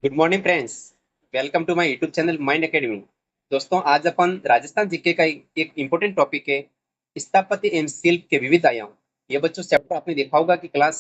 Good morning friends. Welcome to my YouTube channel mind academy. दोस्तों, आज अपन Rajasthan GK का एक इम्पोर्टेंट टॉपिक है स्थापत्य एवं शिल्प के विविध आयाम। ये बच्चों चैप्टर आपने देखा होगा कि क्लास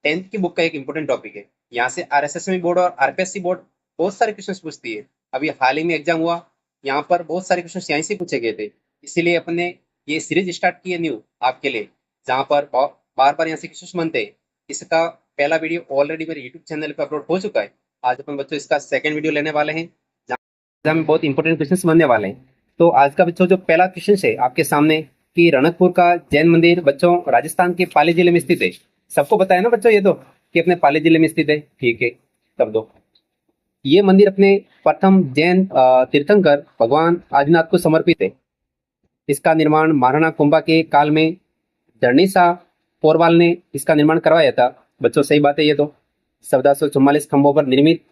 10th की बुक का एक इम्पोर्टेंट टॉपिक है। यहाँ से आरएसएसबी बोर्ड और आरपीएससी बोर्ड बहुत सारे क्वेश्चन पूछती है। अभी हाल ही में एग्जाम हुआ, यहाँ पर बहुत सारे क्वेश्चन यहीं से पूछे गए थे। इसीलिए अपन ने ये सीरीज स्टार्ट की है न्यू आपके लिए, जहाँ पर बार बार यहाँ से क्वेश्चन बनते हैं। इसका पहला वीडियो ऑलरेडी मेरे यूट्यूब चैनल पर अपलोड हो चुका है। आज अपन बच्चों इसका सेकंड वीडियो लेने वाले हैं, जहाँ में बहुत इंपॉर्टेंट क्वेश्चंस बनने वाले हैं। तो आज का बच्चों जो पहला क्वेश्चन है आपके सामने कि रणकपुर का जैन मंदिर बच्चों राजस्थान के पाली जिले में स्थित है। सबको पता है ना बच्चों ये तो कि अपने पाली जिले में स्थित है। ठीक है, तब दो ये मंदिर अपने प्रथम जैन तीर्थंकर भगवान आदिनाथ को समर्पित है। इसका निर्माण महाराणा कुंभा के काल में धरणीसा पोरवाल ने इसका निर्माण करवाया था। बच्चों सही बात है ये तो। 1444 खंभों पर निर्मित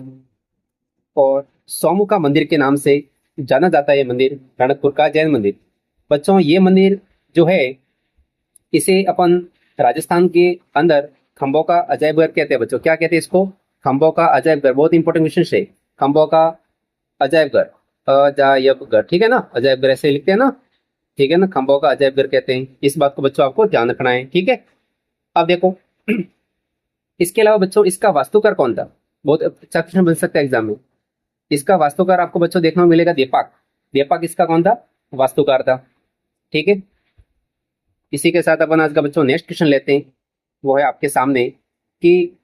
और सोमुका मंदिर के नाम से जाना जाता है ये मंदिर, रणकपुर का जैन मंदिर। बच्चों ये मंदिर जो है इसे अपन राजस्थान के अंदर खंभों का अजायब घर कहते हैं। बच्चों क्या कहते हैं इसको? खंभों का अजायब घर। बहुत इंपॉर्टेंट क्वेश्चन है, खंभों का अजायब घर, अजायब घर। ठीक है ना, अजायब घर ऐसे लिखते हैं ना। ठीक है ना, खंभों का अजायब घर कहते हैं। इस बात को बच्चों आपको ध्यान रखना है। ठीक है, अब देखो इसके अलावा बच्चों इसका वास्तुकार कौन था? बहुत अच्छा क्वेश्चन बन सकता है एग्जाम में। इसका वास्तुकार आपको बच्चों देखने को मिलेगा दीपक। दीपक इसका कौन था? वास्तुकार था। ठीक है, इसी के साथ अपन आज का बच्चों नेक्स्ट क्वेश्चन लेते हैं। वो है आपके सामने कि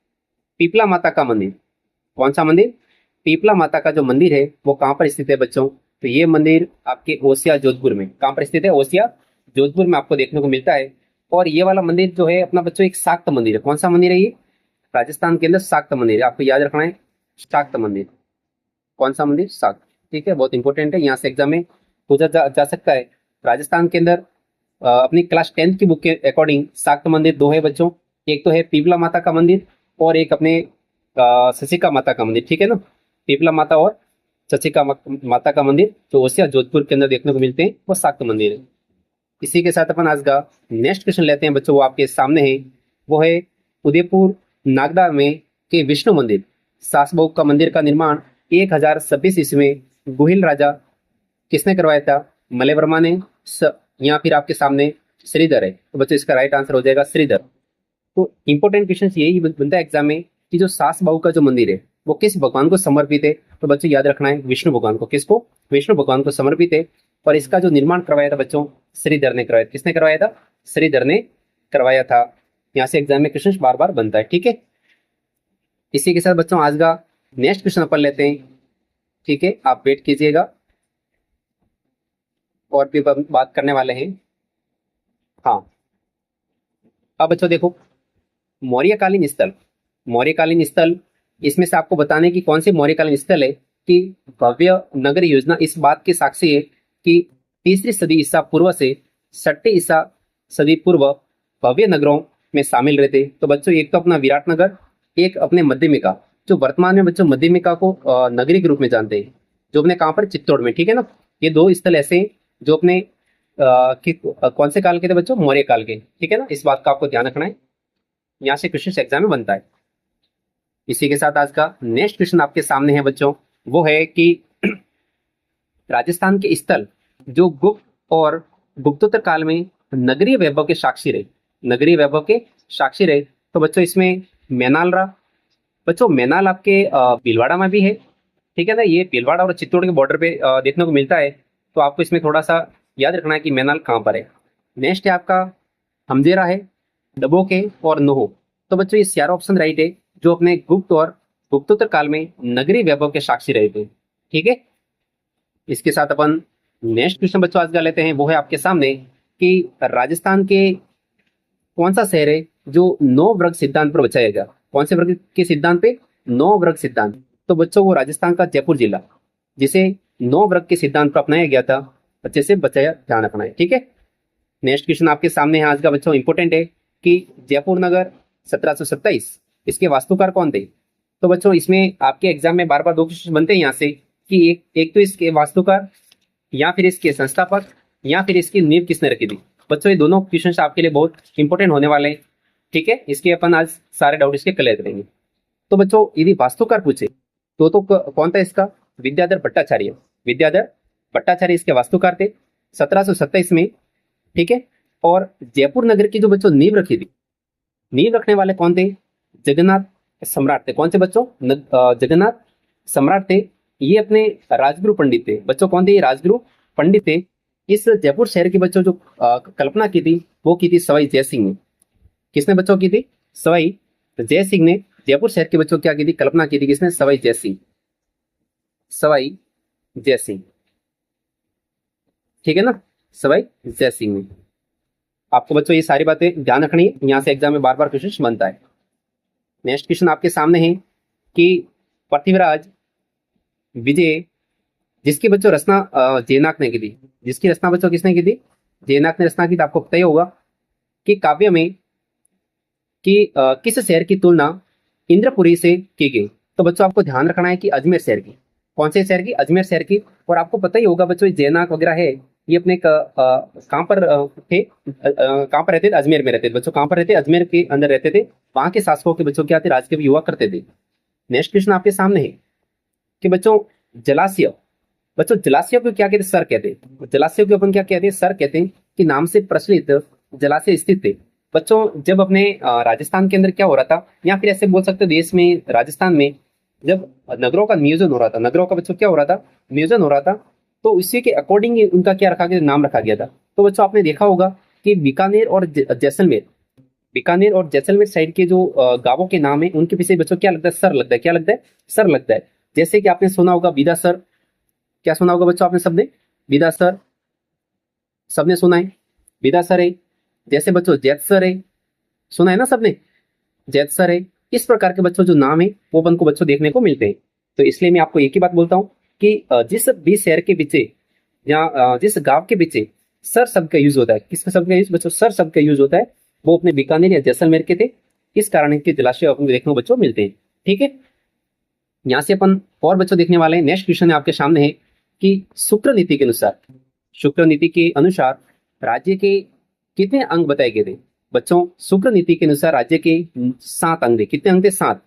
पीपला माता का मंदिर, कौन सा मंदिर? पीपला माता का जो मंदिर है वो कहाँ पर स्थित है बच्चों? तो ये मंदिर आपके ओसिया जोधपुर में, कहाँ पर स्थित है? ओसिया जोधपुर में आपको देखने को मिलता है। और ये वाला मंदिर जो है अपना बच्चों एक शाक्त मंदिर है। कौन सा मंदिर है ये? राजस्थान के अंदर शाक्त मंदिर है, आपको याद रखना है। शाक्त मंदिर, कौन सा मंदिर? शाक्त। ठीक है, बहुत इंपॉर्टेंट है, यहाँ से एग्जाम में पूछा जा सकता है। राजस्थान के अंदर अपनी क्लास 10th की बुक के अकॉर्डिंग शाक्त मंदिर दो है बच्चों। एक तो है पीपला माता का मंदिर और एक अपने शशिका माता का मंदिर। ठीक है ना, पीपला माता और शशिका माता का मंदिर जो ओसिया जोधपुर के अंदर देखने को मिलते हैं वो शाक्त मंदिर है। इसी के साथ अपन आज का नेक्स्ट क्वेश्चन लेते हैं बच्चों, वो आपके सामने है। वो है उदयपुर नागदा में के विष्णु मंदिर सासबहू का मंदिर का निर्माण 1026 ईस्वी में गुहिल राजा किसने करवाया था? मलयवर्मा ने, या फिर आपके सामने श्रीधर है। तो बच्चों इसका राइट आंसर हो जाएगा श्रीधर। तो इंपॉर्टेंट क्वेश्चन यही बनता है एग्जाम में कि जो सास बहू का जो मंदिर है वो किस भगवान को समर्पित है? तो बच्चों याद रखना है विष्णु भगवान को। किसको? विष्णु भगवान को समर्पित है। और इसका जो निर्माण करवाया था बच्चों श्रीधर ने करवाया। किसने करवाया था? श्रीधर ने करवाया था। यहाँ से एग्जाम में क्वेश्चन बार बार बनता है। ठीक है, इसी के साथ बच्चों आज का नेक्स्ट क्वेश्चन अपन लेते हैं। ठीक है, आप वेट कीजिएगा और भी बात करने वाले हैं। हाँ, अब बच्चों देखो मौर्यकालीन स्थल, मौर्यकालीन स्थल, इसमें से आपको बताने की कौन सी मौर्यकालीन स्थल है कि भव्य नगर योजना इस बात की साक्षी है कि तीसरी सदी ईसा पूर्व से 6वीं ईसा सदी पूर्व भव्य नगरों में शामिल रहते। तो बच्चों एक तो अपना विराटनगर, एक अपने मध्यमिका, जो वर्तमान में बच्चों मध्यमिका को नगरी के रूप में जानते हैं, जो अपने कहाँ पर? चित्तौड़ में। ठीक है ना, ये दो स्थल ऐसे हैं जो अपने कौन से काल के थे बच्चों? मौर्य काल के। ठीक है ना, इस बात का आपको ध्यान रखना है, यहाँ से क्वेश्चन एग्जाम में बनता है। इसी के साथ आज का नेक्स्ट क्वेश्चन आपके सामने है बच्चों, वो है कि राजस्थान के स्थल जो गुप्त और गुप्तोत्तर काल में नगरीय वैभव के साक्षी रहे, नगरीय वैभव के साक्षी रहे। तो बच्चों इसमें मैनाल रहा। बच्चों मैनाल आपके भीलवाड़ा में भी है। ठीक है ना, ये भीलवाड़ा और चित्तौड़ के बॉर्डर पे देखने को मिलता है। तो आपको इसमें थोड़ा सा याद रखना है कि मैनाल कहाँ पर है। नेक्स्ट है आपका हमजेरा है, डबोके और नोहो। तो बच्चों ये चारों ऑप्शन राइट है जो अपने गुप्त और गुप्तोत्तर काल में नगरीय वैभव के साक्षी रहे थे। ठीक है, इसके साथ अपन नेक्स्ट क्वेश्चन बच्चों आज का लेते हैं। वो है आपके सामने कि राजस्थान के कौन सा शहर है जो 9 वर्ग सिद्धांत पर बचाया गया? कौन से वर्ग के सिद्धांत पे? 9 वर्ग सिद्धांत। तो बच्चों वो राजस्थान का जयपुर जिला, जिसे 9 वर्ग के सिद्धांत पर अपनाया गया था, अच्छे से बचाया, ध्यान रखना है। ठीक है, नेक्स्ट क्वेश्चन आपके सामने है आज का बच्चों, इंपोर्टेंट है कि जयपुर नगर 1727 इसके वास्तुकार कौन थे? तो बच्चों इसमें आपके एग्जाम में बार बार दो क्वेश्चन बनते हैं यहाँ से कि एक तो इसके वास्तुकार, या फिर इसके संस्थापक, या फिर इसकी नींव किसने रखी थी। बच्चों ये दोनों क्वेश्चन आपके लिए बहुत इंपॉर्टेंट होने वाले हैं। ठीक है, इसके अपन आज सारे डाउट इसके क्लियर करेंगे। तो बच्चों यदि वास्तुकार पूछे तो कौन था इसका? विद्याधर भट्टाचार्य। विद्याधर भट्टाचार्य इसके वास्तुकार थे 1727 में, ठीक है। और जयपुर नगर की जो बच्चों नींव रखी थी, नींव रखने वाले कौन थे? जगन्नाथ सम्राट थे। कौन से बच्चों? जगन्नाथ सम्राट थे। ये अपने राजगुरु पंडित थे। बच्चों कौन थे? ये राजगुरु पंडित थे। इस जयपुर शहर की बच्चों जो कल्पना की थी वो की थी सवाई जय सिंह ने। किसने बच्चों की थी? सवाई जय सिंह ने जयपुर शहर के बच्चों क्या की थी? कल्पना की थी। किसने? सवाई जय सिंह। सवाई जय सिंह, ठीक है ना, सवाई जय सिंह ने। आपको बच्चों ये सारी बातें ध्यान रखनी है, यहाँ से एग्जाम में बार बार क्वेश्चन बनता है। नेक्स्ट क्वेश्चन आपके सामने है कि पृथ्वीराज विजय, जिसकी बच्चों रचना जयनाक ने की थी, जिसकी रचना बच्चों किसने की थी? जयनाक ने रचना की थी। आपको पता ही होगा कि काव्य में कि किस शहर की तुलना इंद्रपुरी से की गई। तो बच्चों आपको ध्यान रखना है कि अजमेर शहर की। कौन से शहर की? अजमेर शहर की। और आपको पता ही होगा बच्चों जयनाक वगैरह है, ये अपने कहाँ पर थे? कहाँ पर रहते थे? अजमेर में रहते थे। बच्चों कहाँ पर रहते? अजमेर के अंदर रहते थे। वहां के शासकों के बच्चों क्या थे? राजकीय युवा करते थे। नेक्स्ट क्वेश्चन आपके सामने है कि बच्चों जलाशय, बच्चों जलाशय को क्या कहते हैं? सर कहते हैं। जलाशय को अपन क्या कहते हैं? सर कहते हैं कि नाम से प्रचलित जलाशय स्थित थे। बच्चों जब अपने राजस्थान के अंदर क्या हो रहा था, या फिर ऐसे बोल सकते हो देश में, राजस्थान में जब नगरों का नियोजन हो रहा था, नगरों का बच्चों क्या हो रहा था? नियोजन हो रहा था, तो उसी के अकॉर्डिंग उनका क्या रखा गया? नाम रखा गया था। तो बच्चों आपने देखा होगा कि बीकानेर और जैसलमेर, बीकानेर और जैसलमेर साइड के जो गांवों के नाम है उनके पीछे बच्चों क्या लगता है? सर लगता है। क्या लगता है? सर लगता है। जैसे कि आपने सुना होगा बिदासर। क्या सुना होगा बच्चों आपने सबने? बिदासर, सबने सुना है, बिदासर है। जैसे बच्चों जैतसर है, सुना है ना सबने, जैतसर है। इस प्रकार के बच्चों जो नाम है वो अपन को बच्चों देखने को मिलते हैं। तो इसलिए मैं आपको एक ही बात बोलता हूँ कि जिस भी शहर के पीछे या जिस गांव के पीछे सर शब्द का यूज होता है, किसका शब्द का यूज बच्चों? सर शब्द का यूज होता है, वो अपने बीकानेर या जैसलमेर के थे। इस कारण इनके जलाशय अपन को देखने को बच्चों मिलते हैं, ठीक है। यहाँ से अपन और बच्चों देखने वाले हैं। नेक्स्ट क्वेश्चन आपके सामने है कि शुक्र नीति के अनुसार, शुक्र नीति के अनुसार राज्य के कितने अंग बताए गए थे? बच्चों शुक्र नीति के अनुसार राज्य के 7 अंग थे। कितने अंग थे? 7।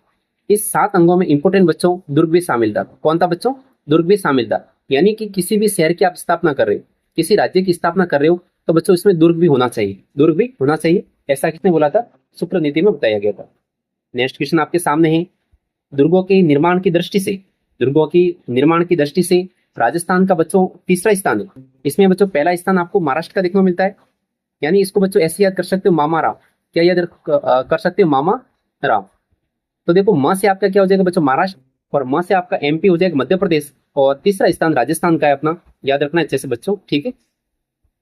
इस 7 अंगों में इंपोर्टेंट बच्चों दुर्ग भी शामिल था। कौन था बच्चों? दुर्ग भी शामिल था। यानी कि किसी भी शहर की आप स्थापना कर रहे हो, किसी राज्य की स्थापना कर रहे हो, तो बच्चों इसमें दुर्ग भी होना चाहिए, दुर्ग भी होना चाहिए। ऐसा किसने बोला था? शुक्र नीति में बताया गया था। नेक्स्ट क्वेश्चन आपके सामने है, दुर्गों के निर्माण की दृष्टि से, दुर्गों की निर्माण की दृष्टि से राजस्थान का बच्चों तीसरा स्थान है। इसमें बच्चों पहला स्थान आपको महाराष्ट्र का देखने को मिलता है। यानी इसको बच्चों ऐसे याद कर सकते हो, मामा राव। क्या याद कर सकते हो? मामा राव। तो देखो म से आपका क्या हो जाएगा बच्चों? महाराष्ट्र। और म से आपका एमपी हो जाएगा, मध्य प्रदेश। और तीसरा स्थान राजस्थान का है अपना, याद रखना है अच्छे से बच्चों, ठीक है।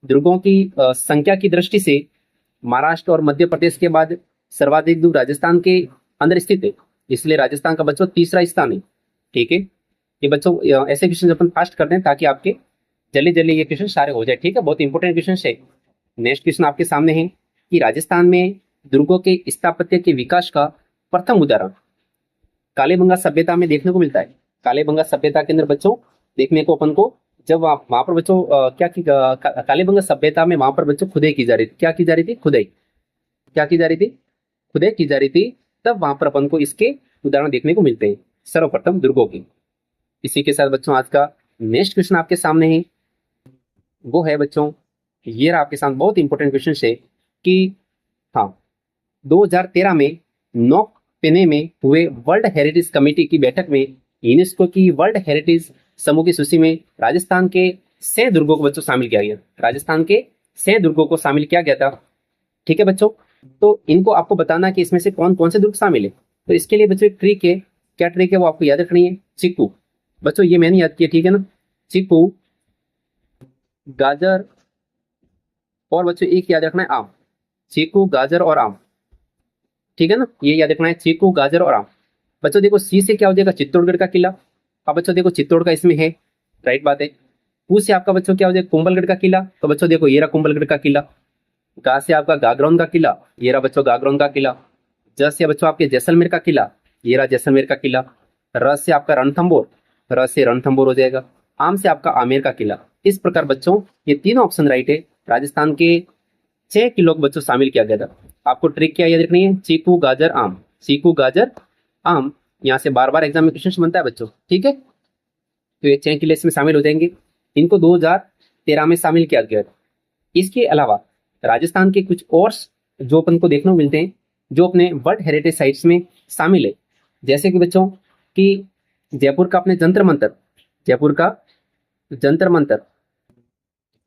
दुर्गों की संख्या की दृष्टि से महाराष्ट्र और मध्य प्रदेश के बाद सर्वाधिक दुर्ग राजस्थान के अंदर स्थित है। इसलिए राजस्थान का बच्चों तीसरा स्थान है, ठीक है। ये बच्चों ऐसे क्वेश्चन अपन फास्ट करते हैं ताकि आपके जल्दी जल्दी ये क्वेश्चन सारे हो जाए, ठीक है। बहुत इंपॉर्टेंट क्वेश्चन है। नेक्स्ट क्वेश्चन आपके सामने है कि राजस्थान में दुर्गों के स्थापत्य के विकास का प्रथम उदाहरण कालीबंगा सभ्यता में देखने को मिलता है। कालीबंगा सभ्यता के अंदर बच्चों देखने को अपन को, जब वहां पर बच्चों क्या की कालीबंगा सभ्यता में वहां पर बच्चों खुदाई की जा रही थी। क्या की जा रही थी? खुदाई। क्या की जा रही थी? खुदाई की जा रही थी। तब वहां पर अपन को इसके उदाहरण देखने को मिलते हैं, सर्वप्रथम दुर्गों की। इसी के साथ बच्चों आज का नेक्स्ट क्वेश्चन आपके सामने है, वो है बच्चों, ये रहा आपके सामने बहुत इंपॉर्टेंट क्वेश्चन है कि हाँ, 2013 में नॉक पेने में हुए वर्ल्ड हेरिटेज कमेटी की बैठक में यूनेस्को की वर्ल्ड हेरिटेज समूह की सूची में राजस्थान के 6 दुर्गों को बच्चों शामिल किया गया। राजस्थान के 6 दुर्गों को शामिल किया गया था, ठीक है बच्चों। तो इनको आपको बताना कि इसमें से कौन कौन से दुर्ग शामिल है। तो इसके लिए बच्चों एक ट्रिक है। क्या ट्रिक है वो आपको याद रखनी है? चीकू। बच्चों ये मैंने याद किया, ठीक है ना। चीकू, गाजर, और बच्चों एक याद रखना है आम। चीकू, गाजर और आम, ठीक है ना, ये याद रखना है, चीकू, गाजर और आम। बच्चों देखो सी से क्या हो जाएगा? चित्तौड़गढ़ का किला। अब बच्चों देखो चित्तौड़ का इसमें है, राइट बात है। कू से आपका बच्चों क्या हो जाएगा? कुंभलगढ़ का किला। तो बच्चों देखो ये रहा कुंभलगढ़ का किला। गा से आपका गागरौन का किला, ये रहा बच्चों गागरौन का किला। ज से बच्चों आपके जैसलमेर का किला, ये रहा जैसलमेर का किला। र से आपका रणथंबोर, र से रणथंबोर हो जाएगा। आम से आपका आमेर का किला। इस प्रकार बच्चों ये तीनों ऑप्शन राइट है। राजस्थान के 6 किलो को बच्चों शामिल किया गया था। आपको ट्रिक क्या याद रखनी है? चीकू, गाजर, आम। चीकू, गाजर, आम। यहाँ से बार बार एग्जाम में क्वेश्चन बनता है बच्चों, ठीक है। तो ये 6 किले इसमें शामिल हो जाएंगे। इनको 2013 में शामिल किया गया। इसके अलावा राजस्थान के कुछ और जो अपन को देखने को मिलते हैं जो अपने वर्ल्ड हेरिटेज साइट्स में शामिल है, जैसे कि बच्चों कि जयपुर का अपने जंतर मंतर, जयपुर का जंतर मंतर,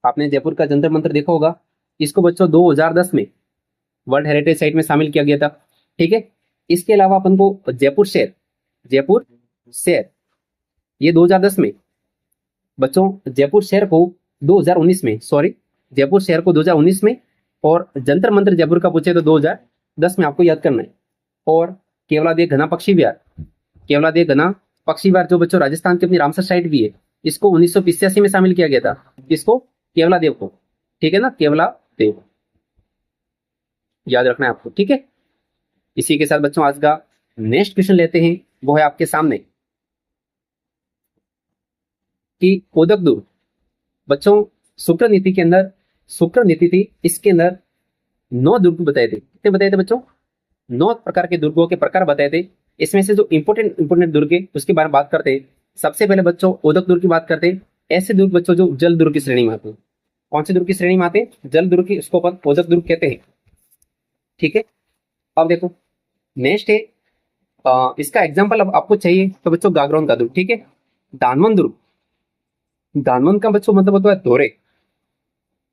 आपने जयपुर का जंतर मंतर देखा होगा। इसको बच्चों 2010 में वर्ल्ड हेरिटेज साइट में शामिल किया गया था, ठीक है। इसके अलावा अपन को जयपुर शहर, जयपुर शहर ये 2010 में बच्चों, जयपुर शहर को 2019 में, सॉरी जयपुर शहर को 2019 में, और जंतर मंतर जयपुर का पूछे तो 2010 में आपको याद करना है। और केवलादेव घना पक्षी विहार, केवलादेव घना पक्षी विहार जो बच्चों राजस्थान की अपनी रामसर साइट भी है, इसको 1985 में शामिल किया गया था। इसको केवलादेव को, ठीक है ना, केवलादेव याद रखना है आपको, ठीक है। इसी के साथ बच्चों आज का नेक्स्ट क्वेश्चन लेते हैं, वो है आपके सामने कि उदक दुर्ग। बच्चों शुक्र नीति के अंदर, शुक्र नीति थी, इसके अंदर 9 दुर्ग बताए थे। कितने बताए थे बच्चों? 9 प्रकार के दुर्गों के प्रकार बताए थे। इसमें से जो इंपोर्टेंट दुर्ग है उसके बारे में बात करते हैं। सबसे पहले बच्चों उदक दुर्ग की बात करते हैं। ऐसे दुर्ग बच्चों जो जल दुर्ग की श्रेणी में आते हैं। कौन से दुर्ग की श्रेणी में आते हैं? जल दुर्ग की, उसको अपन उदक दुर्ग कहते हैं, ठीक है। अब देखो नेक्स्ट है, इसका एग्जाम्पल अब आपको चाहिए तो बच्चों गागरोन का दुर्ग, ठीक है। दानवन दुर्ग, दानवन का बच्चों मतलब होता है दोरे।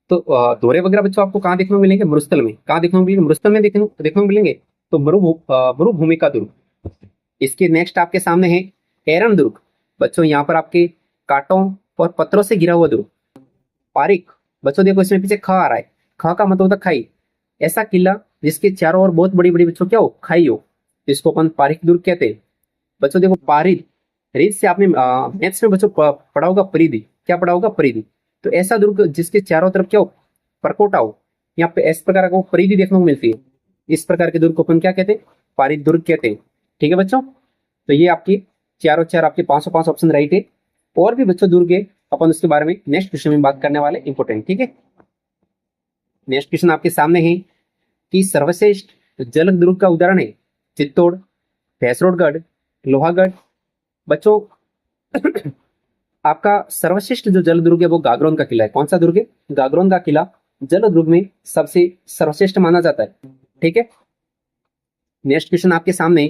तो दोरे वगैरह बच्चों आपको कहाँ देखने को मिलेंगे? मरुस्थल में। कहाँ देखने को मिलेंगे? मरुस्थल में देखने को मिलेंगे। तो मरुभूमि का दुर्ग। इसके नेक्स्ट आपके सामने है एरन दुर्ग। बच्चों यहाँ पर आपके कांटों और पत्थरों से घिरा हुआ दुर्ग। पारिक, बच्चों देखो इसमें पीछे ख आ रहा है, ख का मतलब होता है खाई। ऐसा किला जिसके चारों ओर बहुत बड़ी बड़ी बच्चों क्या हो? खाई हो, इसको अपन पारिक दुर्ग कहते हैं। बच्चों देखो पारिद, रिद से आपने मैथ्स में बच्चों पढ़ा होगा परिधि। क्या पढ़ा होगा? परिधि। तो ऐसा दुर्ग जिसके चारों तरफ क्या हो? परकोटा हो। यहाँ पे इस प्रकार का परिधि देखने को मिलती है। इस प्रकार के दुर्ग को अपन क्या कहते हैं? पारिद दुर्ग कहते हैं, ठीक है बच्चों। तो ये आपकी चारों चार आपके 505 ऑप्शन राइट है। और भी बच्चों दुर्ग है, अपन उसके बारे में नेक्स्ट क्वेश्चन में बात करने वाले, इंपोर्टेंट, ठीक है। नेक्स्ट क्वेश्चन आपके सामने है कि सर्वश्रेष्ठ जल दुर्ग का उदाहरण है चित्तौड़, भैंसरोडगढ़, लोहागढ़। बच्चों आपका सर्वश्रेष्ठ जो जल दुर्ग है वो गागरोन का किला है। कौन सा दुर्ग है? गागरोन का किला जल दुर्ग में सबसे सर्वश्रेष्ठ माना जाता है, ठीक है। नेक्स्ट क्वेश्चन आपके सामने,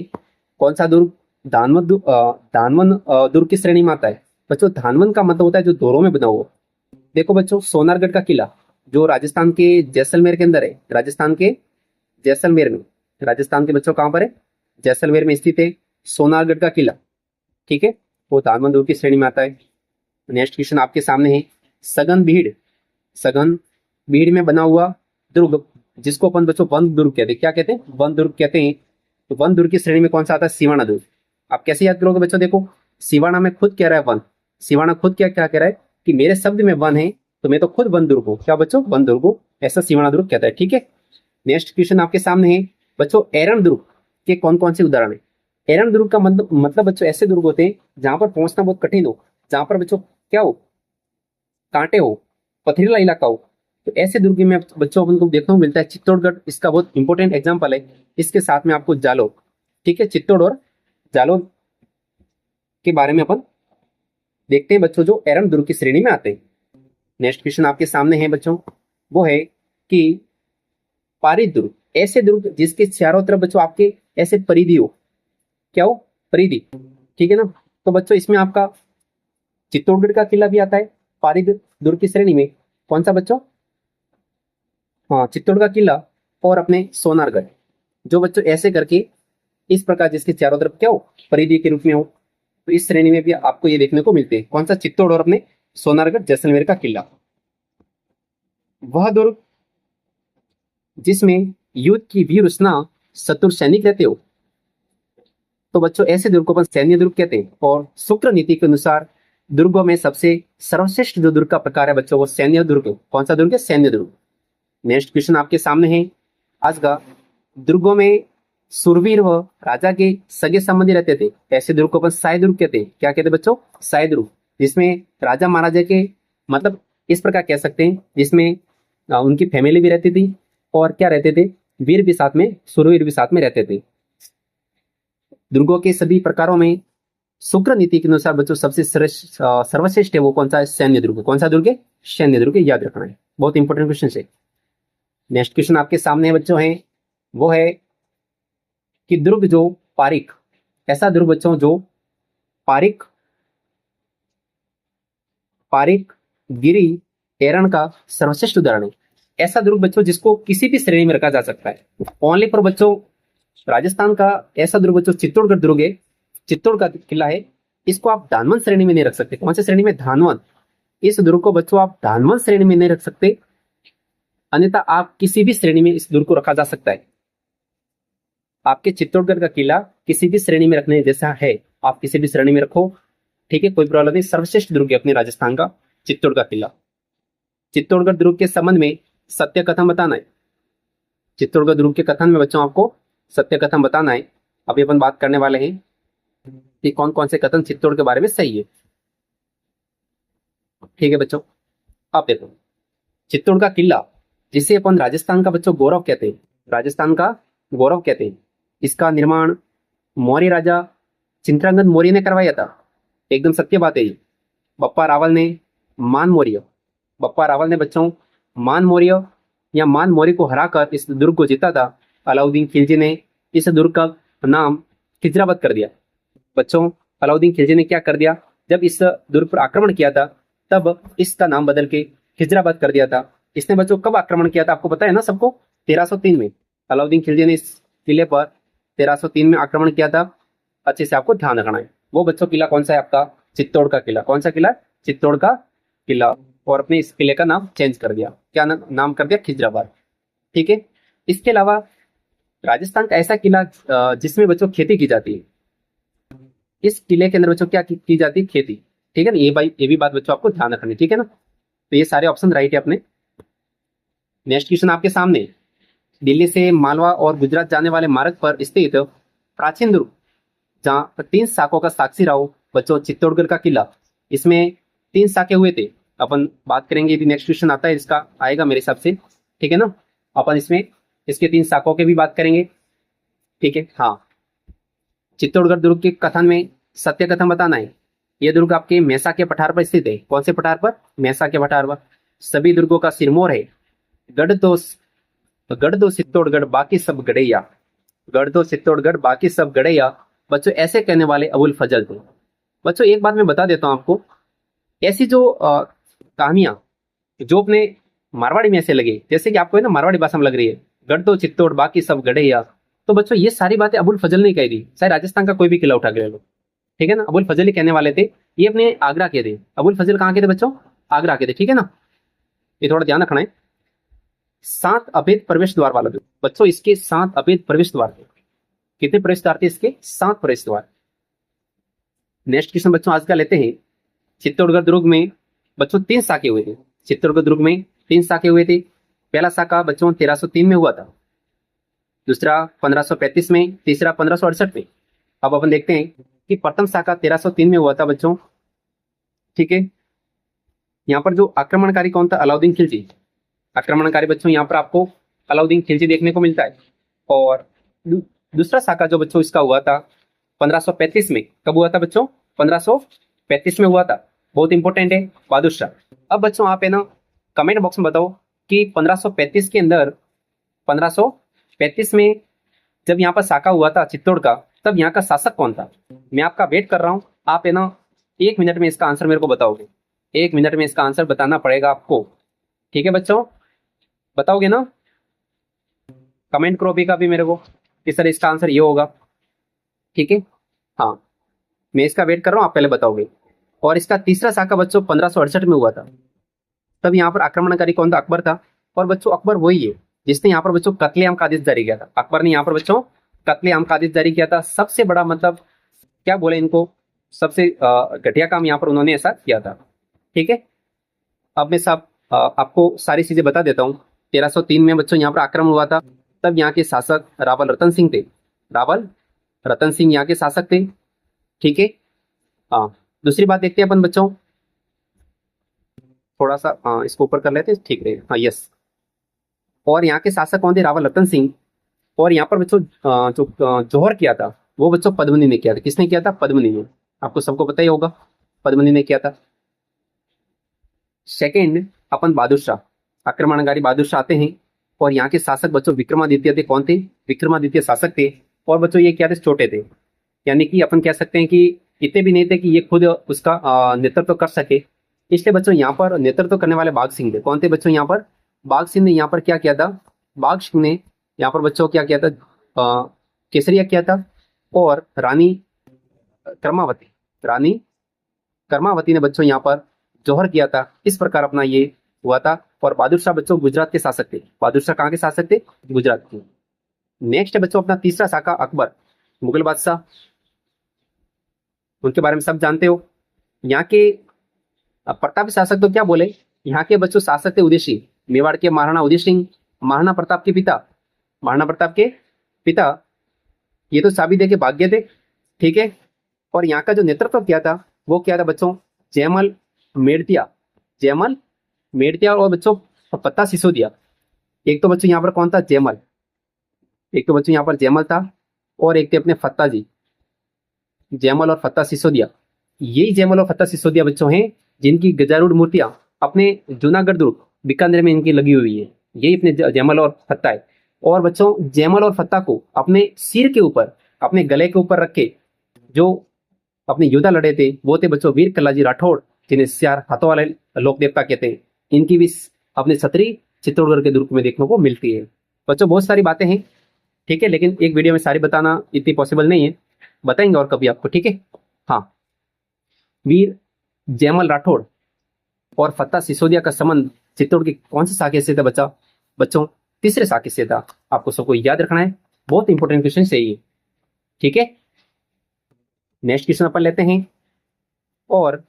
कौन सा दुर्ग धानवन दुर्ग की श्रेणी में आता है? बच्चों धानवन का मतलब होता है जो दोरों में बना हुआ। देखो बच्चों सोनारगढ़ का किला जो राजस्थान के जैसलमेर के अंदर है, राजस्थान के जैसलमेर में, राजस्थान के बच्चों कहां पर है? जैसलमेर में स्थित है सोनारगढ़ का किला, ठीक है। वो धानवन दुर्ग की श्रेणी में आता है। नेक्स्ट क्वेश्चन आपके सामने है सघन भीड़, सघन भीड़ में बना हुआ दुर्ग जिसको अपन बच्चों वन दुर्ग कहते हैं। क्या कहते हैं? वन दुर्ग कहते हैं। तो वन दुर्ग की श्रेणी में कौन सा आता है? सिवाना दुर्ग। आप कैसे याद करोगे बच्चों? देखो सिवाना में खुद कह रहा है वन, सिवाना खुद क्या क्या कह रहा है कि मेरे शब्द में वन है तो मैं तो खुद वन दुर्ग हूँ। क्या बच्चों? वन दुर्ग हूँ, ऐसा सिवाना दुर्ग कहता है, ठीक है। नेक्स्ट क्वेश्चन आपके सामने है बच्चों एरन दुर्ग के कौन कौन से उदाहरण है? एरन दुर्ग का मतलब बच्चों ऐसे दुर्ग होते हैं जहां पर पहुंचना बहुत कठिन हो, जहां पर बच्चों क्या हो? कांटे हो, पथरीला इलाका हो। तो ऐसे दुर्ग में बच्चों अपन को देखने को मिलता है चित्तौड़गढ़, इसका बहुत इंपॉर्टेंट एग्जांपल है। इसके साथ में आपको जालोर, ठीक है, चित्तौड़ और जालोर के बारे में अपन देखते हैं बच्चों जो एरन दुर्ग की श्रेणी में आते हैं। नेक्स्ट क्वेश्चन आपके सामने है बच्चों, वो है कि पारिद दुर्ग, ऐसे दुर्ग जिसके चारों तरफ बच्चों आपके ऐसे परिधि हो। क्या हो? परिधि, ठीक है ना। तो बच्चों इसमें आपका चित्तौड़गढ़ का किला भी आता है पारिद दुर्ग की श्रेणी में। कौन सा बच्चों? हाँ चित्तौड़ का किला और अपने सोनारगढ़, जो बच्चों ऐसे करके इस प्रकार जिसके चारों तरफ क्या हो? परिधि के रूप में हो। तो इस श्रेणी में भी आपको ये देखने को मिलते हैं। कौन सा? चित्तौड़ और अपने सोनारगढ़ जैसलमेर का किला। वह दुर्ग जिसमें युद्ध की वीर उष्णा चतुर सैनिक रहते हो। तो बच्चों ऐसे दुर्ग को अपन सैन्य दुर्ग कहते हैं। और शुक्र नीति के अनुसार दुर्गों में सबसे सर्वश्रेष्ठ जो दुर्ग का प्रकार है बच्चों वो सैन्य दुर्ग है। कौन सा दुर्ग है? सैन्य दुर्ग। नेक्स्ट क्वेश्चन आपके सामने है आज का, दुर्गों में सुरवीर व राजा के सगे संबंधी रहते थे। ऐसे दुर्ग को अपन साय दुर्ग कहते हैं। क्या कहते हैं बच्चों? साय दुर्ग, जिसमें राजा महाराजा के मतलब इस प्रकार कह सकते हैं जिसमें उनकी फैमिली भी रहती थी और क्या रहते थे? वीर भी साथ में, सुरवीर भी साथ में रहते थे। दुर्गों के सभी प्रकारों में शुक्र नीति के अनुसार बच्चों सबसे सर्वश्रेष्ठ है वो कौन सा है? सैन्य दुर्ग। कौन सा दुर्ग है? सैन्य दुर्ग, याद रखना है, बहुत इंपॉर्टेंट क्वेश्चन है। नेक्स्ट क्वेश्चन आपके सामने बच्चों है, वो है कि दुर्ग जो पारिक, ऐसा दुर्ग बच्चों जो पारिक पारिक गिरी एरण का सर्वश्रेष्ठ उदाहरण है। ऐसा दुर्ग बच्चों जिसको किसी भी श्रेणी में रखा जा सकता है। ओनली फॉर बच्चों राजस्थान का ऐसा दुर्ग बच्चों चित्तौड़गढ़ दुर्ग है, चित्तौड़ का किला है। इसको आप धानवंत श्रेणी में नहीं रख सकते। कौन सी श्रेणी में? धानवंत। इस दुर्ग को बच्चों आप धानवंत श्रेणी में नहीं रख सकते, अन्यथा आप किसी भी श्रेणी में इस दुर्ग को रखा जा सकता है। आपके चित्तौड़गढ़ का किला किसी भी श्रेणी में रखने जैसा है, आप किसी भी श्रेणी में रखो, ठीक है, कोई प्रॉब्लम नहीं। सर्वश्रेष्ठ दुर्ग है अपने राजस्थान का चित्तौड़ का किला। चित्तौड़गढ़ दुर्ग के संबंध में सत्य कथन बताना है। चित्तौड़गढ़ दुर्ग के कथन में बच्चों आपको सत्य कथन बताना है। अभी अपन बात करने वाले हैं कि कौन कौन से कथन चित्तौड़ के बारे में सही है। ठीक है बच्चों, आप देखो चित्तौड़ का किला जिसे अपन राजस्थान का बच्चों गौरव कहते हैं, राजस्थान का गौरव कहते हैं, इसका निर्माण मौर्य राजा चित्रांगद मौर्य ने करवाया था। एकदम सत्य बात है ये। बप्पा रावल ने मान मौर्य, बप्पा रावल ने बच्चों मान मौर्य या मान मौर्य को हराकर इस दुर्ग को जीता था। अलाउद्दीन खिलजी ने इस दुर्ग का नाम खिजराबाद कर दिया। बच्चों अलाउद्दीन खिलजी ने क्या कर दिया, जब इस दुर्ग पर आक्रमण किया था तब इसका नाम बदल के खिजराबाद कर दिया था। इसने बच्चों कब आक्रमण किया था आपको पता है ना सबको? 1303 में अलाउद्दीन खिलजी ने इस किले पर 1303 में आक्रमण किया था। अच्छे से आपको ध्यान रखना है। वो बच्चों किला कौन सा है आपका? चित्तौड़ का किला। कौन सा किला? चित्तौड़ का किला। और अपने इस किले का नाम चेंज कर दिया। क्या नाम कर दिया? खिजराबाद। ठीक है। इसके अलावा राजस्थान का ऐसा किला जिसमें बच्चों खेती की जाती है। इस किले के अंदर बच्चों क्या की जाती है? खेती। ठीक है ना, ये भी बात बच्चों आपको ध्यान रखनी, ठीक है ना। तो ये सारे ऑप्शन राइट है अपने। नेक्स्ट क्वेश्चन आपके सामने, दिल्ली से मालवा और गुजरात जाने वाले मार्ग पर स्थित प्राचीन दुर्ग जहां 3 शाखों का साक्षी रहा हो बच्चों, चित्तौड़गढ़ का किला। इसमें 3 शाखे हुए थे। अपन बात करेंगे, यदि नेक्स्ट क्वेश्चन आता है इसका आएगा मेरे हिसाब से, ठीक है ना। अपन इसमें इसके 3 शाखों के भी बात करेंगे, ठीक है। हाँ, चित्तौड़गढ़ दुर्ग के कथन में सत्य कथन बताना है। यह दुर्ग आपके मैसा के पठार पर स्थित है। कौन से पठार पर? मैसा के पठार पर। सभी दुर्गों का सिरमौर है गढ़ दो चित्तौड़गढ़ बाकी सब गड़ैया। गढ़ दो चित्तौड़गढ़ बाकी सब गड़ैया। बच्चों ऐसे कहने वाले अबुल फजल थे। बच्चों एक बात मैं बता देता हूं आपको, ऐसी जो कहानियां जो अपने मारवाड़ी में ऐसे लगे, जैसे कि आपको है ना मारवाड़ी भाषा में लग रही है, गढ़ दो चित्तौड़ बाकी सब गड़ैया, तो बच्चों ये सारी बातें अबुल फजल ने कही थी। चाहे राजस्थान का कोई भी किला उठा के ले लो, ठीक है ना, अबुल फजल ही कहने वाले थे। ये अपने आगरा के थे। अबुल फजल कहाँ के थे बच्चों? आगरा के थे, ठीक है ना। ये थोड़ा ध्यान रखना है। 7 अवैध प्रवेश द्वार वाला दुर्ग बच्चों, इसके 7 अवैध प्रवेश द्वार थे। कितने प्रवेश द्वार थे इसके? 7 प्रवेश द्वार। नेक्स्ट क्वेश्चन बच्चों आज का लेते हैं। चित्तौड़गढ़ दुर्ग में बच्चों 3 शाखे हुए थे। चित्तौड़गढ़ दुर्ग में 3 शाखे हुए थे। पहला शाखा बच्चों 1303 में हुआ था, दूसरा 1535 में, तीसरा 1568 में। अब अपन देखते हैं कि प्रथम शाखा 1303 में हुआ था बच्चों, ठीक है। यहाँ पर जो आक्रमणकारी कौन था? अलाउद्दीन खिलजी। आक्रमणकारी बच्चों यहाँ पर आपको अलाउद्दीन खिलजी देखने को मिलता है। और दूसरा शाखा जो बच्चों इसका हुआ था 1535 में। कब हुआ था बच्चों? 1535 में हुआ था। बहुत इंपॉर्टेंट है, बहादुर शाह। अब बच्चों आप है ना कमेंट बॉक्स में बताओ कि 1535 के अंदर, 1535 में जब यहाँ पर शाखा हुआ था चित्तौड़ का, तब यहाँ का शासक कौन था? मैं आपका वेट कर रहा हूँ। आप है ना 1 मिनट में इसका आंसर मेरे को बताओगे। 1 मिनट में इसका आंसर बताना पड़ेगा आपको, ठीक है बच्चों। बताओगे ना? कमेंट करो भी का भी मेरे को कि सर इसका आंसर ये होगा, ठीक है। हाँ, मैं इसका वेट कर रहा हूँ, आप पहले बताओगे। और इसका तीसरा शाखा बच्चों 1568 में हुआ था। तब यहाँ पर आक्रमणकारी कौन था? अकबर था। और बच्चों अकबर वही है जिसने यहाँ पर बच्चों कत्लेआम का आदेश जारी किया था। अकबर ने यहाँ पर बच्चों कत्लेआम का आदेश जारी किया था। सबसे बड़ा मतलब क्या बोले इनको, सबसे घटिया काम यहाँ पर उन्होंने ऐसा किया था, ठीक है। अब मैं सब आपको सारी चीजें बता देता हूँ। 1303 में बच्चों यहाँ पर आक्रमण हुआ था। तब यहाँ के शासक रावल रतन सिंह थे। रावल रतन सिंह यहाँ के शासक थे, ठीक है। हाँ, दूसरी बात देखते हैं अपन बच्चों, थोड़ा सा इसको ऊपर कर लेते हैं, ठीक है। हाँ, यस। और यहाँ के शासक कौन थे? रावल रतन सिंह। और यहाँ पर बच्चों जो जौहर किया था वो बच्चों पद्मिनी ने किया था। किसने किया था? पद्मिनी ने। आपको सबको पता ही होगा पद्मिनी ने किया था। सेकेंड अपन बहादुर शाह, आक्रमणकारी बहादुर शाह आते हैं और यहाँ के शासक बच्चों विक्रमादित्य थे। कौन थे? विक्रमादित्य शासक थे। और बच्चों ये क्या थे? छोटे थे, यानी कि अपन कह सकते हैं कि इतने भी नहीं थे कि ये खुद उसका नेतृत्व कर सके। इसलिए बच्चों यहाँ पर नेतृत्व करने वाले बाघ सिंह थे। कौन थे बच्चों यहाँ पर? बाघ सिंह ने यहाँ पर क्या किया था? बाघ सिंह ने यहाँ पर बच्चों क्या किया था? केसरिया किया था। और रानी कर्मावती ने बच्चों यहाँ पर जौहर किया था। इस प्रकार अपना ये हुआ था। और बहादुर शाह बच्चों गुजरात के शासक थे। बहादुर शाह कहाँ के शासक थे? गुजरात के। नेक्स्ट है बच्चों अपना तीसरा शाखा अकबर, मुगल बादशाह। उनके बारे में सब जानते हो। यहाँ के प्रतापी शासक तो क्या बोले, यहाँ के बच्चों शासक थे उदय सिंह, मेवाड़ के महाराणा उदय सिंह, महाराणा प्रताप के पिता। महाराणा प्रताप के पिता ये तो चाबी दे के भाग गए थे, ठीक है। और यहाँ का जो नेतृत्व किया था वो क्या था बच्चों? जयमल मेड़तिया और बच्चों पत्ता सिसोदिया। एक तो बच्चों यहाँ पर कौन था? जयमल। एक तो बच्चों यहाँ पर जयमल था और एक थे अपने फत्ता जी, जयमल और फत्ता सिसोदिया। यही जयमल और फत्ता सिसोदिया बच्चों हैं जिनकी गजारूढ़ मूर्तियां अपने जूनागढ़ दुर्ग बीकानेर में इनकी लगी हुई है। यही अपने जयमल और फत्ता है। और बच्चों जयमल और फत्ता को अपने सिर के ऊपर, अपने गले के ऊपर रख के जो अपने योद्धा लड़े थे वो थे बच्चों वीर कल्लाजी राठौड़, जिन्हें 4 हाथों वाले लोक देवता कहते हैं। इनकी भी अपने छतरी चित्तौड़गढ़ के दुर्ग में देखने को मिलती है। बच्चों बहुत सारी बातें हैं, ठीक है, लेकिन एक वीडियो में सारी बताना इतनी पॉसिबल नहीं है, बताएंगे और कभी आपको, ठीक है। हाँ, वीर जयमल राठौड़ और फत्ता सिसोदिया का संबंध चित्तौड़ की कौन सी शाखा से था बच्चों? तीसरे शाखा से था। आपको सबको याद रखना है, बहुत इंपॉर्टेंट क्वेश्चन है ये, ठीक है। नेक्स्ट क्वेश्चन अपन लेते हैं। और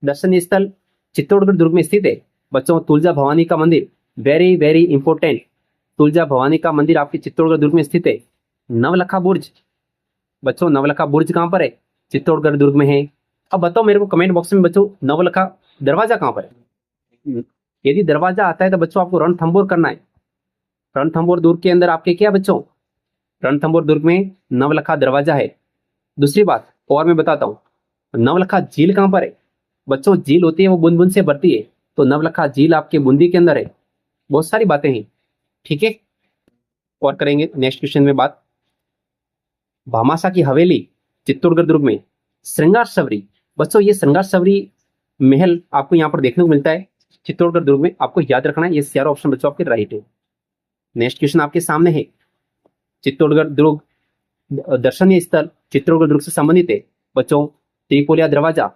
दर्शनीय स्थल चित्तौड़गढ़ दुर्ग में स्थित है बच्चों तुलजा भवानी का मंदिर। Very very important, Tulja Bhavani का मंदिर आपके चित्तौड़गढ़ दुर्ग में स्थित है। नवलखा बुर्ज बच्चों, नवलखा बुर्ज कहां पर है? चित्तौड़गढ़ दुर्ग में है। अब बताओ मेरे को कमेंट बॉक्स में बच्चों, नवलखा दरवाजा कहां पर है? यदि दरवाजा आता है तो बच्चों आपको रणथंभौर करना है। रणथंभौर दुर्ग के अंदर आपके क्या बच्चों? रणथंभौर दुर्ग में नवलखा दरवाजा है। दूसरी बात और मैं बताता हूँ, नवलखा झील कहां पर है? बच्चों झील होती है वो बूंद बूंद से भरती है, तो नवलखा झील आपके बूंदी के अंदर है। बहुत सारी बातें हैं, ठीक है। और करेंगे नेक्स्ट क्वेश्चन में बात। भामाशाह की हवेली चित्तौड़गढ़ दुर्ग में श्रृंगार शबरी। बच्चों ये श्रृंगार शबरी महल आपको यहाँ पर देखने को मिलता है चित्तौड़गढ़ दुर्ग में। आपको याद रखना है, ये चारों ऑप्शन बच्चों आपके राइट है। नेक्स्ट क्वेश्चन आपके सामने है। चित्तौड़गढ़ दुर्ग दर्शनीय स्थल चित्तौड़गढ़ दुर्ग से संबंधित है बच्चों। त्रिपोलिया दरवाजा,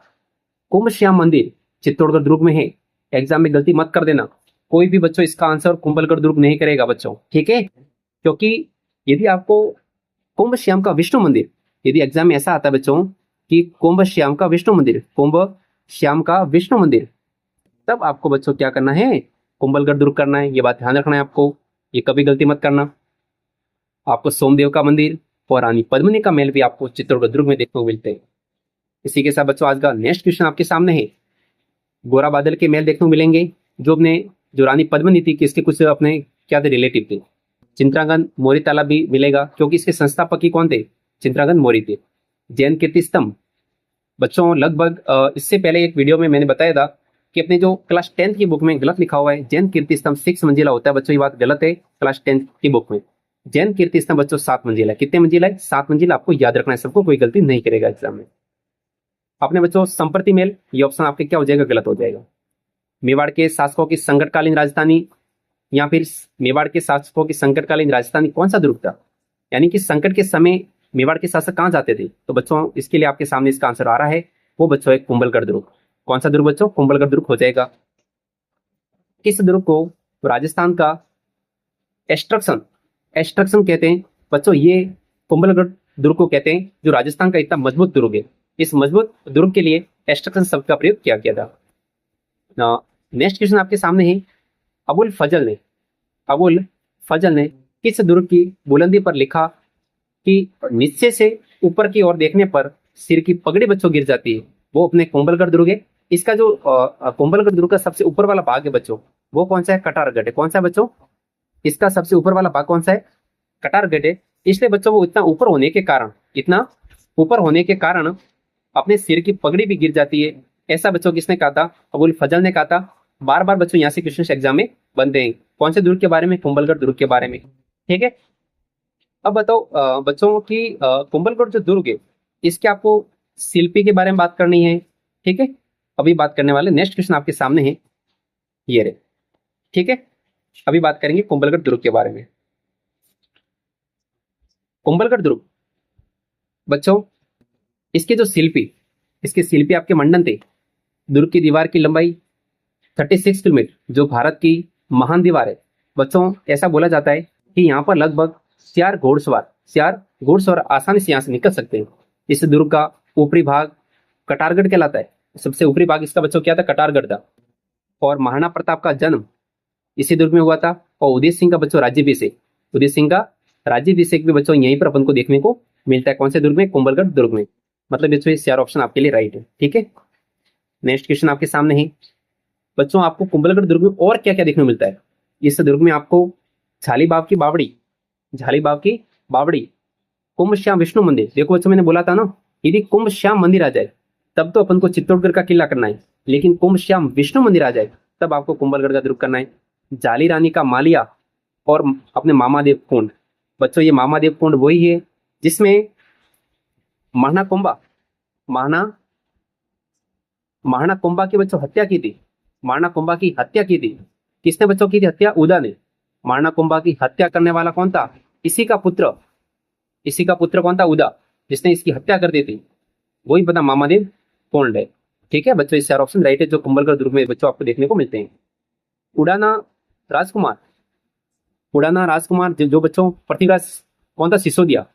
कुंभ श्याम मंदिर चित्तौड़गढ़ दुर्ग में है। एग्जाम में गलती मत कर देना, कोई भी बच्चों इसका आंसर कुंभलगढ़ दुर्ग नहीं करेगा बच्चों, ठीक है। क्योंकि यदि आपको कुंभ श्याम का विष्णु मंदिर, यदि एग्जाम में ऐसा आता है बच्चों कि कुंभ श्याम का विष्णु मंदिर, तब आपको बच्चों क्या करना है? कुंभलगढ़ दुर्ग करना है। ये बात ध्यान रखना है आपको, ये कभी गलती मत करना। आपको सोमदेव का मंदिर और रानी पद्मिनी का महल भी आपको चित्तौड़गढ़ दुर्ग में देखने को मिलते हैं। इसी के साथ बच्चों आज का नेक्स्ट क्वेश्चन आपके सामने है। गोरा बादल के महल देखने को मिलेंगे जो रानी पद्मिनी थी, किसके कुछ अपने क्या थे? रिलेटिव थे। चिंतरागन मोरी तालाब भी मिलेगा क्योंकि इसके संस्थापक ही कौन थे? चिंतरागन मोरी थे। जैन कीर्ति स्तंभ बच्चों, लगभग इससे पहले एक वीडियो में मैंने बताया था कि अपने जो क्लास 10th की बुक में गलत लिखा हुआ है, जैन कीर्ति स्तंभ 6 मंजिला होता है बच्चों। ये बात गलत है। क्लास 10th की बुक में जैन कीर्ति स्तंभ बच्चों 7 मंजिला है। कितने मंजिला है? 7 मंजिला। आपको याद रखना है सबको, कोई गलती नहीं करेगा एग्जाम में। अपने बच्चों संप्रति महल, ये ऑप्शन आपके क्या हो जाएगा? गलत हो जाएगा। मेवाड़ के शासकों की संकटकालीन राजधानी, या फिर मेवाड़ के शासकों की संकटकालीन राजधानी कौन सा दुर्ग था? यानी कि संकट के समय मेवाड़ के शासक कहाँ जाते थे? तो बच्चों इसके लिए आपके सामने इसका आंसर आ रहा है, वो बच्चों है कुंभलगढ़ दुर्ग। कौन सा दुर्ग बच्चों? कुंभलगढ़ दुर्ग हो जाएगा। किस दुर्ग को राजस्थान का एस्ट्रक्शन कहते हैं बच्चों? ये कुंभलगढ़ दुर्ग को कहते हैं जो राजस्थान का इतना मजबूत दुर्ग है। इस मजबूत दुर्ग के लिए एस्ट्रक्शन शब्द का प्रयोग किया गया था। नेक्स्ट क्वेश्चन आपके सामने है। अबुल फजल ने किस दुर्ग की बुलंदी पर लिखा कि नीचे से ऊपर की ओर देखने पर सिर की पगड़ी बच्चों गिर जाती है? वो अपने कुंभलगढ़ दुर्ग है। इसका जो कुंभलगढ़ दुर्ग का सबसे ऊपर वाला भाग है बच्चों, वो कौन सा है? कटारगढ़ है। कौन सा है बच्चों? इसका सबसे ऊपर वाला भाग कौन सा है? कटारगढ़ है। इसलिए बच्चों वो इतना ऊपर होने के कारण, इतना ऊपर होने के कारण अपने सिर की पगड़ी भी गिर जाती है। ऐसा बच्चों किसने कहा था? अबुल फजल ने कहा था। बार बार बच्चों यहाँ से क्वेश्चन एग्जाम में बनते हैं। कौन से दुर्ग के बारे में? कुंभलगढ़ दुर्ग के बारे में। ठीक है, अब बताओ बच्चों की कुंभलगढ़ जो दुर्ग है, इसके आपको शिल्पी के बारे में बात करनी है। ठीक है, अभी बात करने वाले नेक्स्ट क्वेश्चन आपके सामने है, ये रे। ठीक है, अभी बात करेंगे कुंभलगढ़ दुर्ग के बारे में। कुंभलगढ़ दुर्ग बच्चों, इसके शिल्पी आपके मंडन थे। दुर्ग की दीवार की लंबाई 36 किलोमीटर, जो भारत की महान दीवार है। बच्चों ऐसा बोला जाता है कि यहाँ पर लगभग 4 घोड़सवार आसानी से यहाँ से निकल सकते हैं। इस दुर्ग का ऊपरी भाग कटारगढ़ कहलाता है। सबसे ऊपरी भाग इसका बच्चों क्या था? कटारगढ़ था। और महाराणा प्रताप का जन्म इसी दुर्ग में हुआ था। और उदय सिंह का बच्चों राज्याभिषेक, उदय सिंह का राज्याभिषेक भी बच्चों यहीं पर अपन को देखने को मिलता है। कौन से दुर्ग में? कुंभलगढ़ दुर्ग में। मतलब बच्चों ये 4 ऑप्शन आपके लिए राइट है। ठीक है, नेक्स्ट क्वेश्चन आपके सामने है बच्चों, आपको कुंभलगढ़ दुर्ग में और क्या क्या देखने को मिलता है? इस दुर्ग में आपको झालीबाग की बावड़ी, कुंभ श्याम विष्णु मंदिर। देखो बच्चों मैंने बोला था ना, यदि कुंभ श्याम मंदिर आ जाए तब तो अपन को चित्तौड़गढ़ का किला करना है, लेकिन कुंभ श्याम विष्णु मंदिर आ जाए तब आपको कुंभलगढ़ का दुर्ग करना है। जाली रानी का मालिया और अपने मामादेव कुंड। बच्चों ये मामादेव कुंड वही है जिसमें महाना कुंभा की बच्चों हत्या की थी। महाना कुंभा की हत्या की थी। किसने बच्चों की थी हत्या? उदा ने। महाना कुंभा की हत्या करने वाला कौन था? इसी का पुत्र कौन था? उदा, जिसने इसकी हत्या कर दी थी, वही बता मामादेव कुंड है। ठीक है बच्चों, इस 4 ऑप्शन राइट है जो कुंभलगढ़ दुर्ग में बच्चों आपको देखने को मिलते हैं। उड़ाना राजकुमार जो बच्चों पृथ्वीराज कौन था? सिसोदिया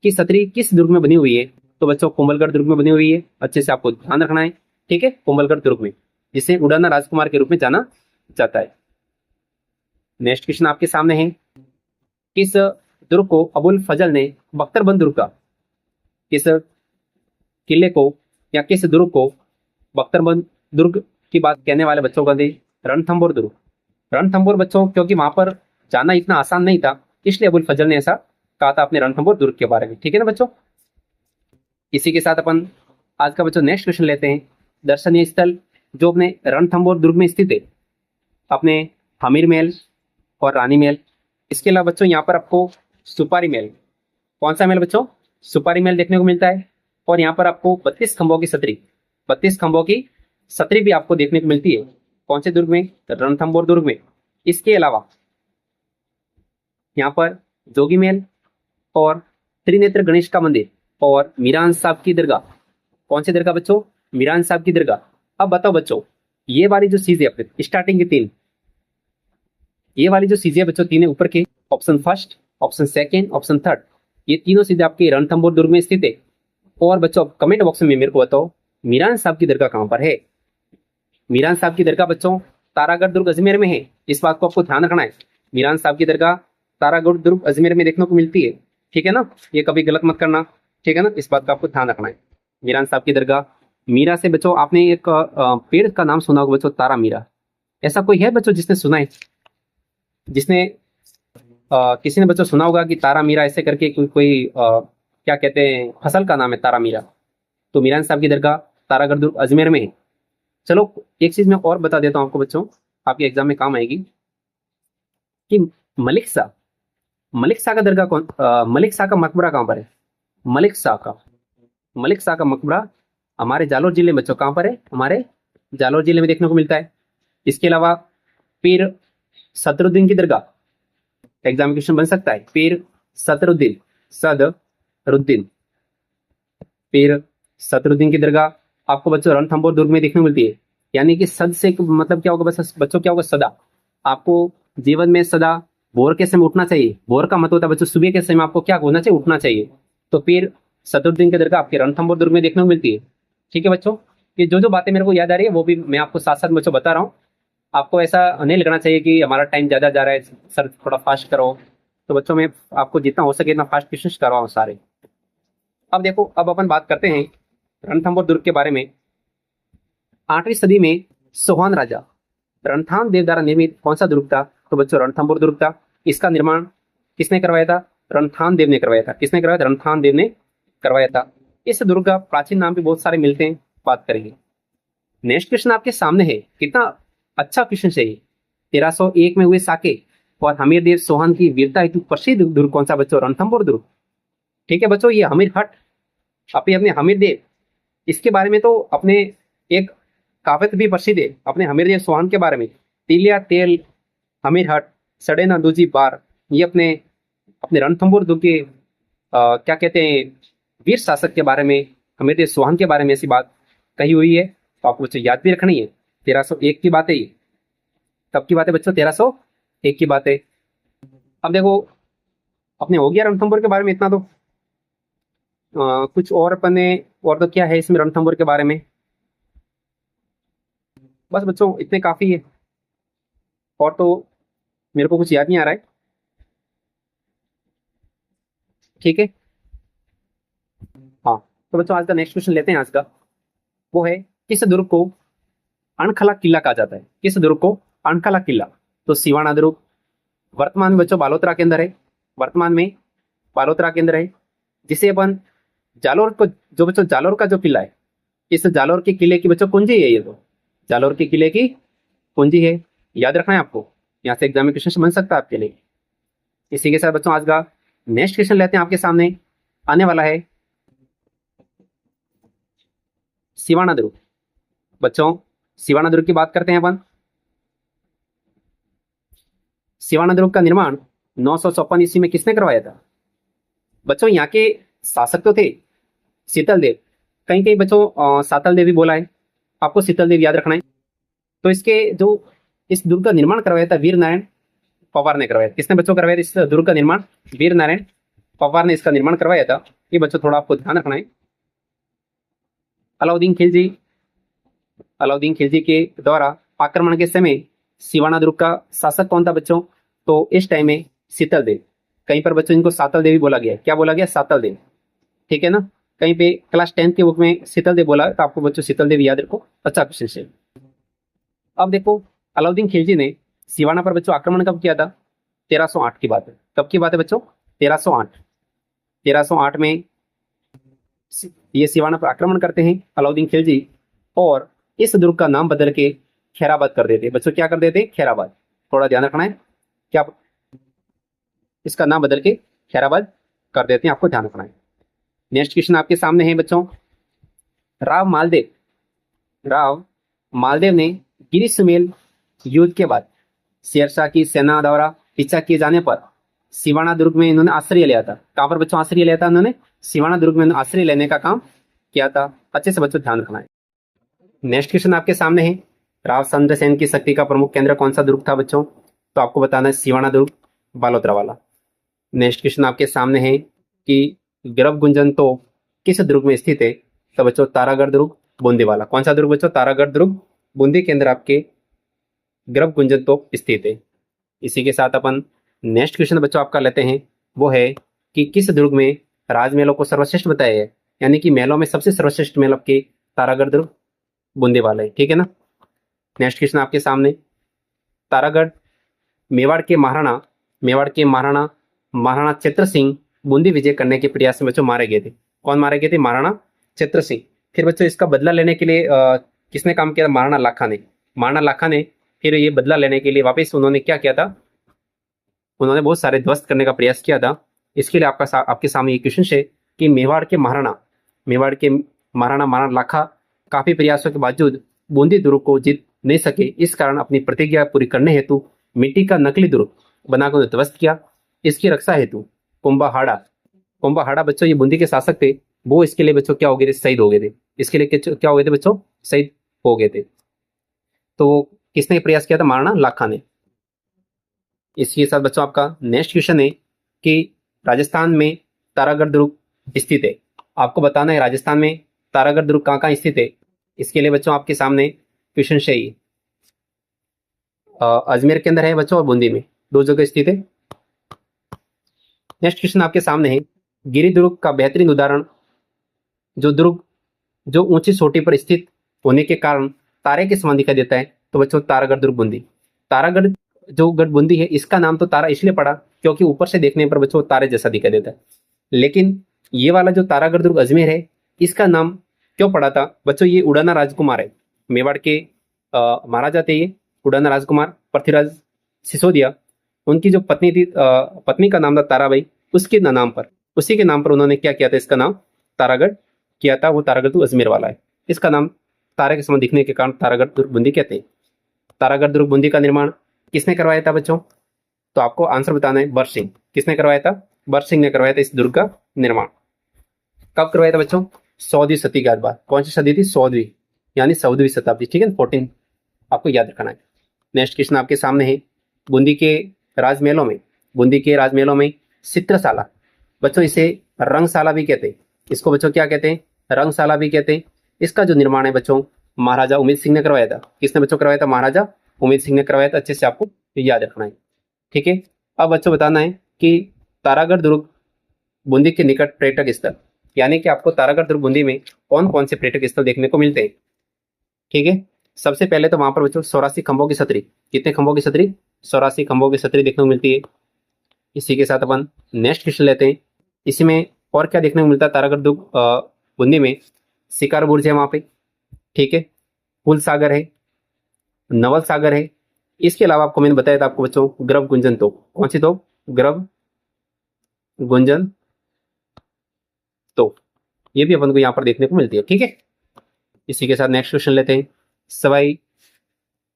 की छतरी किस दुर्ग में बनी हुई है? तो बच्चों कुंभलगढ़ दुर्ग में बनी हुई है। अच्छे से आपको ध्यान रखना है। ठीक है, कुंभलगढ़ दुर्ग में, जिसे उड़ाना राजकुमार के रूप में जाना जाता है। नेक्स्ट क्वेश्चन आपके सामने है, किस दुर्ग को अबुल फजल ने बख्तरबंद दुर्ग का, किस किले को या किस दुर्ग को बख्तरबंद दुर्ग की बात कहने वाले बच्चों का दे? रणथंभौर दुर्ग। रणथंभौर बच्चों, क्योंकि वहां पर जाना इतना आसान नहीं था, इसलिए अबुल फजल ने ऐसा कहा था अपने रणथंभौर दुर्ग के बारे में। ठीक है ना बच्चों, इसी के साथ अपन आज का बच्चों नेक्स्ट क्वेश्चन लेते हैं। दर्शनीय स्थल जो अपने रणथंभौर दुर्ग में स्थित है, अपने हमीर महल और रानी महल। इसके अलावा बच्चों यहाँ पर आपको सुपारी महल, कौन सा महल बच्चों? सुपारी महल देखने को मिलता है। और यहाँ पर आपको 32 खंभों की छतरी भी आपको देखने को मिलती है। कौन से दुर्ग में? रणथंभौर दुर्ग में। इसके अलावा यहाँ पर जोगी महल और त्रिनेत्र गणेश का मंदिर और मीरान साहब की दरगाह। कौन सी दरगाह बच्चों? मीरान साहब की दरगाह। अब बताओ बच्चों, ये वाली जो चीजें अपने स्टार्टिंग की 3, ये वाली जो चीजें बच्चों 3 ऊपर के, option first, option second, option third, ये तीनों चीजें आपके रणथंभौर दुर्ग में स्थित है। और बच्चों कमेंट बॉक्स में मेरे को बताओ, मीरान साहब की दरगाह कहां पर है? मीरान साहब की दरगाह बच्चों तारागढ़ दुर्ग अजमेर में है। इस बात को आपको ध्यान रखना है। मीरान साहब की दरगाह तारागढ़ दुर्ग अजमेर में देखने को मिलती है। ठीक है ना, ये कभी गलत मत करना। ठीक है ना, इस बात का आपको ध्यान रखना है। मीरान साहब की दरगाह। मीरा से बच्चों आपने एक पेड़ का नाम सुना होगा बच्चों, तारा मीरा। ऐसा कोई है बच्चों जिसने सुना है? किसी ने बच्चों सुना होगा कि तारा मीरा ऐसे करके कोई क्या कहते हैं, फसल का नाम है तारा मीरा। तो मीरान साहब की दरगाह तारागढ़ दुर्ग अजमेर में है। चलो एक चीज मैं और बता देता हूं आपको बच्चों, आपके एग्जाम में काम आएगी, कि मलिक शाह का दरगाह मलिक शाह का मकबरा कहां पर है? मलिक शाह का मकबरा हमारे जालोर जिले में बच्चों कहां पर है? हमारे जालोर जिले में देखने को मिलता है। इसके अलावा पीर सदरुद्दीन की दरगाह, एग्जामिनेशन बन सकता है। पीर सदरुद्दीन की दरगाह आपको बच्चों रणथंभौर दुर्ग में देखने को मिलती है। यानी कि सद से मतलब क्या होगा बच्चों? क्या होगा? सदा। आपको जीवन में सदा भोर के समय उठना चाहिए। भोर का मतलब होता है बच्चों सुबह के समय आपको क्या होना चाहिए? उठना चाहिए। तो पीर सदरुद्दीन की दरगाह आपके रणथंभौर दुर्ग में देखने को मिलती है। ठीक है बच्चों, ये जो बातें मेरे को याद आ रही है वो भी मैं आपको साथ साथ बच्चों बता रहा हूँ। आपको ऐसा नहीं लगना चाहिए कि हमारा टाइम ज्यादा जा रहा है, सर थोड़ा फास्ट करो। तो बच्चों मैं आपको जितना हो सके इतना फास्ट क्वेश्चन करवाऊँ सारे। अब देखो, अब अपन बात करते हैं रणथंभौर दुर्ग के बारे में। 8वीं सदी में सोहान राजा रणथाम देव द्वारा निर्मित कौन सा दुर्ग था? तो बच्चों रणथंभौर दुर्ग था। इसका निर्माण किसने करवाया था? रणथाम देव ने करवाया था। किसने करवाया था? रणथाम देव ने करवाया था। इस दुर्ग का प्राचीन नाम भी बहुत सारे मिलते हैं, बात करेंगे। नेक्स्ट क्वेश्चन आपके सामने है, कितना अच्छा क्वेश्चन है ये। 1301 में हुए साके और हमीरदेव चौहान की वीरता हेतु प्रसिद्ध दुर्ग कौन सा बच्चों? रणथंभौर दुर्ग। ठीक है बच्चों, ये हमीर हट अपने हमीरदेव, इसके बारे में तो अपने एक काव्य भी प्रसिद्ध है अपने हमीरदेव चौहान के बारे में। तिलिया तेल हमीर हट सड़े ना दूजी बार, ये अपने अपने रणथंभौर दुर्ग के क्या कहते हैं, वीर शासक के बारे में, हमीरदेव चौहान के बारे में ऐसी बात कही हुई है। तो आपको बच्चों याद भी रखनी है। 1301 की बात है ये, कब की बात है बच्चों? 1301 की बात है। अब देखो, अपने हो गया रणथंभौर के बारे में इतना, तो कुछ और अपने, और तो क्या है इसमें रणथंभौर के बारे में, बस बच्चों इतने काफी है, और तो मेरे को कुछ याद नहीं आ रहा है। ठीक है, हाँ। तो बच्चों आज का नेक्स्ट क्वेश्चन लेते हैं। आज का वो है, किस दुर्ग को अणखला किला कहा जाता है? किस दुर्ग को अणखला किला? तो सिवाना दुर्ग वर्तमान में बच्चों बालोतरा के अंदर है, वर्तमान में बालोतरा के अंदर है, जिसे अपन जालोर को, जो बच्चों जालोर का जो किला है, इस जालोर के किले की बच्चों कुंजी है ये, तो जालोर के किले की कुंजी है, याद रखना है आपको, यहाँ से एग्जाम में क्वेश्चन बन सकता है आपके लिए। इसी के साथ बच्चों आज का नेक्स्ट क्वेश्चन लेते हैं, आपके सामने आने वाला है सिवाना दुर्ग। बच्चों सिवाना दुर्ग की बात करते हैं अपन। सिवाना दुर्ग का निर्माण 954 ईस्वी में किसने करवाया था? बच्चों यहाँ के शासक तो थे शीतल देव, कहीं कहीं बच्चों सातल देव भी बोला है, आपको शीतल देव याद रखना है। तो इसके जो इस दुर्ग का निर्माण करवाया था वीर नारायण पवार ने करवाया। किसने बच्चों करवाया था इस दुर्ग का निर्माण? वीर नारायण पवार ने इसका निर्माण करवाया था। ये बच्चों थोड़ा आपको ध्यान रखना है। अलाउद्दीन खिलजी, अलाउद्दीन खिलजी के द्वारा आक्रमण के समय सिवाना दुर्ग का शासक कौन था बच्चों? तो इस टाइम में शीतल देव, कहीं पर बच्चों इनको सातल देवी बोला गया, क्या बोला गया? सातल देव। ठीक है ना, कहीं पे क्लास 10 के बुक में शीतल देव बोला, तो आपको बच्चों शीतल देव याद रखो, अच्छा क्वेश्चन से। अब देखो, अलाउद्दीन खिलजी ने सिवाना पर बच्चों आक्रमण कब किया था? 1308 की बात है। कब की बात है बच्चों? 1308। 1308 में ये सिवाना पर आक्रमण करते हैं अलाउद्दीन खिलजी, और इस दुर्ग का नाम बदल के खैराबाद कर देते बच्चों। क्या कर देते? खैराबाद। थोड़ा ध्यान रखना है, क्या इसका नाम बदल के खैराबाद कर देते हैं, आपको ध्यान रखना है। नेक्स्ट क्वेश्चन आपके सामने है बच्चों, राव मालदेव, राव मालदेव ने गिरी सुमेल युद्ध के बाद शेरशाह की सेना द्वारा पीछा किए जाने पर सिवाना दुर्ग में इन्होंने आश्रय लिया था। कहां पर बच्चों आश्रय लिया था? इन्होंने सिवाना दुर्ग में आश्रय लेने का काम किया था। अच्छे से बच्चों ध्यान रखना है। नेक्स्ट क्वेश्चन आपके सामने है, राव चंद्रसेन की शक्ति का प्रमुख केंद्र कौन सा दुर्ग था बच्चों? तो आपको बताना है सिवाना दुर्ग बालोतरा वाला। नेक्स्ट क्वेश्चन आपके सामने है कि गर्भ गुंजन तो किस दुर्ग में स्थित है? तो बच्चों तारागढ़ दुर्ग बूंदी वाला। कौन सा दुर्ग बच्चों? तारागढ़ दुर्ग बूंदी के अंदर आपके गर्भ गुंजन तो स्थित है। इसी के साथ अपन नेक्स्ट क्वेश्चन बच्चों आपका लेते हैं, वो है कि किस दुर्ग में राजमहलों को सर्वश्रेष्ठ बताया है? यानी कि महलों में सबसे सर्वश्रेष्ठ महल आपके तारागढ़ दुर्ग बूंदी वाला है। ठीक है ना। नेक्स्ट क्वेश्चन आपके सामने, तारागढ़ मेवाड़ के महाराणा, मेवाड़ के महाराणा महाराणा चित्र सिंह बूंदी विजय करने के प्रयास में बच्चों मारे गए थे। कौन मारे गए थे? महाराणा चित्र सिंह। फिर बच्चों इसका बदला लेने के लिए किसने काम किया? महाराणा लाखा ने। महाराणा लाखा ने फिर ये बदला लेने के लिए वापस उन्होंने क्या किया था? उन्होंने बहुत सारे ध्वस्त करने का प्रयास किया था। इसके लिए आपके सामने ये क्वेश्चन है कि मेवाड़ के महाराणा महाराणा लाखा काफी प्रयासों के बावजूद बूंदी दुर्ग को जीत नहीं सके। इस कारण अपनी प्रतिज्ञा पूरी करने हेतु मिट्टी का नकली दुर्ग बनाकर उन्हें ध्वस्त किया। इसकी रक्षा हेतु कुंभाहाड़ा बच्चों ये बूंदी के शासक थे, वो इसके लिए बच्चों क्या हो गए थे? शहीद हो गए थे। इसके लिए क्या हो गए थे बच्चों? शहीद हो गए थे। तो किसने प्रयास किया था? महाराणा लाखा ने। इसके साथ बच्चों आपका नेक्स्ट क्वेश्चन है कि राजस्थान में तारागढ़ दुर्ग स्थित है। आपको बताना है राजस्थान में तारागढ़ दुर्ग कहाँ कहाँ स्थित है। इसके लिए बच्चों आपके सामने क्वेश्चन चाहिए। अजमेर के अंदर है बच्चों, और बूंदी में, दो जगह स्थित है। नेक्स्ट क्वेश्चन आपके सामने है, गिरी दुर्ग का बेहतरीन उदाहरण, जो दुर्ग जो ऊंची चोटी पर स्थित होने के कारण तारे के समान दिखाई देता है, तो बच्चों तारागढ़ दुर्ग बूंदी। तारागढ़ जो गढ़ बूंदी है, इसका नाम तो तारा इसलिए पड़ा क्योंकि ऊपर से देखने पर बच्चों तारे जैसा दिखाई देता है। लेकिन ये वाला जो तारागढ़ दुर्ग अजमेर है, इसका नाम क्यों पड़ा था बच्चों? ये उड़ाना राजकुमार है, मेवाड़ के महाराजा थे ये उड़ाना राजकुमार पृथ्वीराज सिसोदिया। उनकी जो पत्नी थी, पत्नी का नाम था ताराबाई, उसके नाम पर, उसी के नाम पर उन्होंने क्या किया था, इसका नाम तारागढ़ किया था। वो तारागढ़ तो अजमेर वाला है। इसका नाम तारे के समान दिखने के कारण तारागढ़ दुर्ग बूंदी कहते हैं। तारागढ़ दुर्ग बूंदी का निर्माण किसने करवाया था बच्चों? तो आपको आंसर बताना है, बर सिंह। किसने करवाया था? बर सिंह ने करवाया था इस दुर्ग का निर्माण। कब करवाया था बच्चों? 100वीं सदी के बाद। कौन सी सदी थी? 100वीं, यानी 14वीं शताब्दी। ठीक है, 14 आपको याद रखना है। नेक्स्ट क्वेश्चन आपके सामने है, बूंदी के राजमहलों में, बूंदी के राजमहलों में चित्रशाला, बच्चों इसे रंगशाला भी कहते हैं। इसको बच्चों क्या कहते हैं? रंगशाला भी कहते हैं। इसका जो निर्माण है बच्चों, महाराजा उमेद सिंह ने करवाया था। किसने बच्चों करवाया था? महाराजा उमेद सिंह ने करवाया था। अच्छे से आपको याद रखना है। ठीक है, अब बच्चों बताना है कि तारागढ़ दुर्ग बूंदी के निकट पर्यटक स्थल, यानी कि आपको तारागढ़ दुर्ग बूंदी में कौन कौन से पर्यटक स्थल देखने को मिलते हैं। ठीक है, सबसे पहले तो वहां पर बच्चों 84 खंभों की छतरी। कितने खंभों की छतरी? 84 खंभों की छतरी देखने को मिलती है। इसी के साथ अपन नेक्स्ट क्वेश्चन लेते हैं। इसी में और क्या देखने को मिलता है तारागढ़ दुर्ग बूंदी में? शिकार बुर्ज है वहां पे। ठीक है, फूल सागर है, नवल सागर है। इसके अलावा आपको मैंने बताया था आपको बच्चों गर्भ गुंजन तोप। कौन सी तोप? गर्भ गुंजन तोप। ये भी अपन को यहाँ पर देखने को मिलती है। ठीक है, इसी के साथ नेक्स्ट क्वेश्चन लेते हैं। सवाई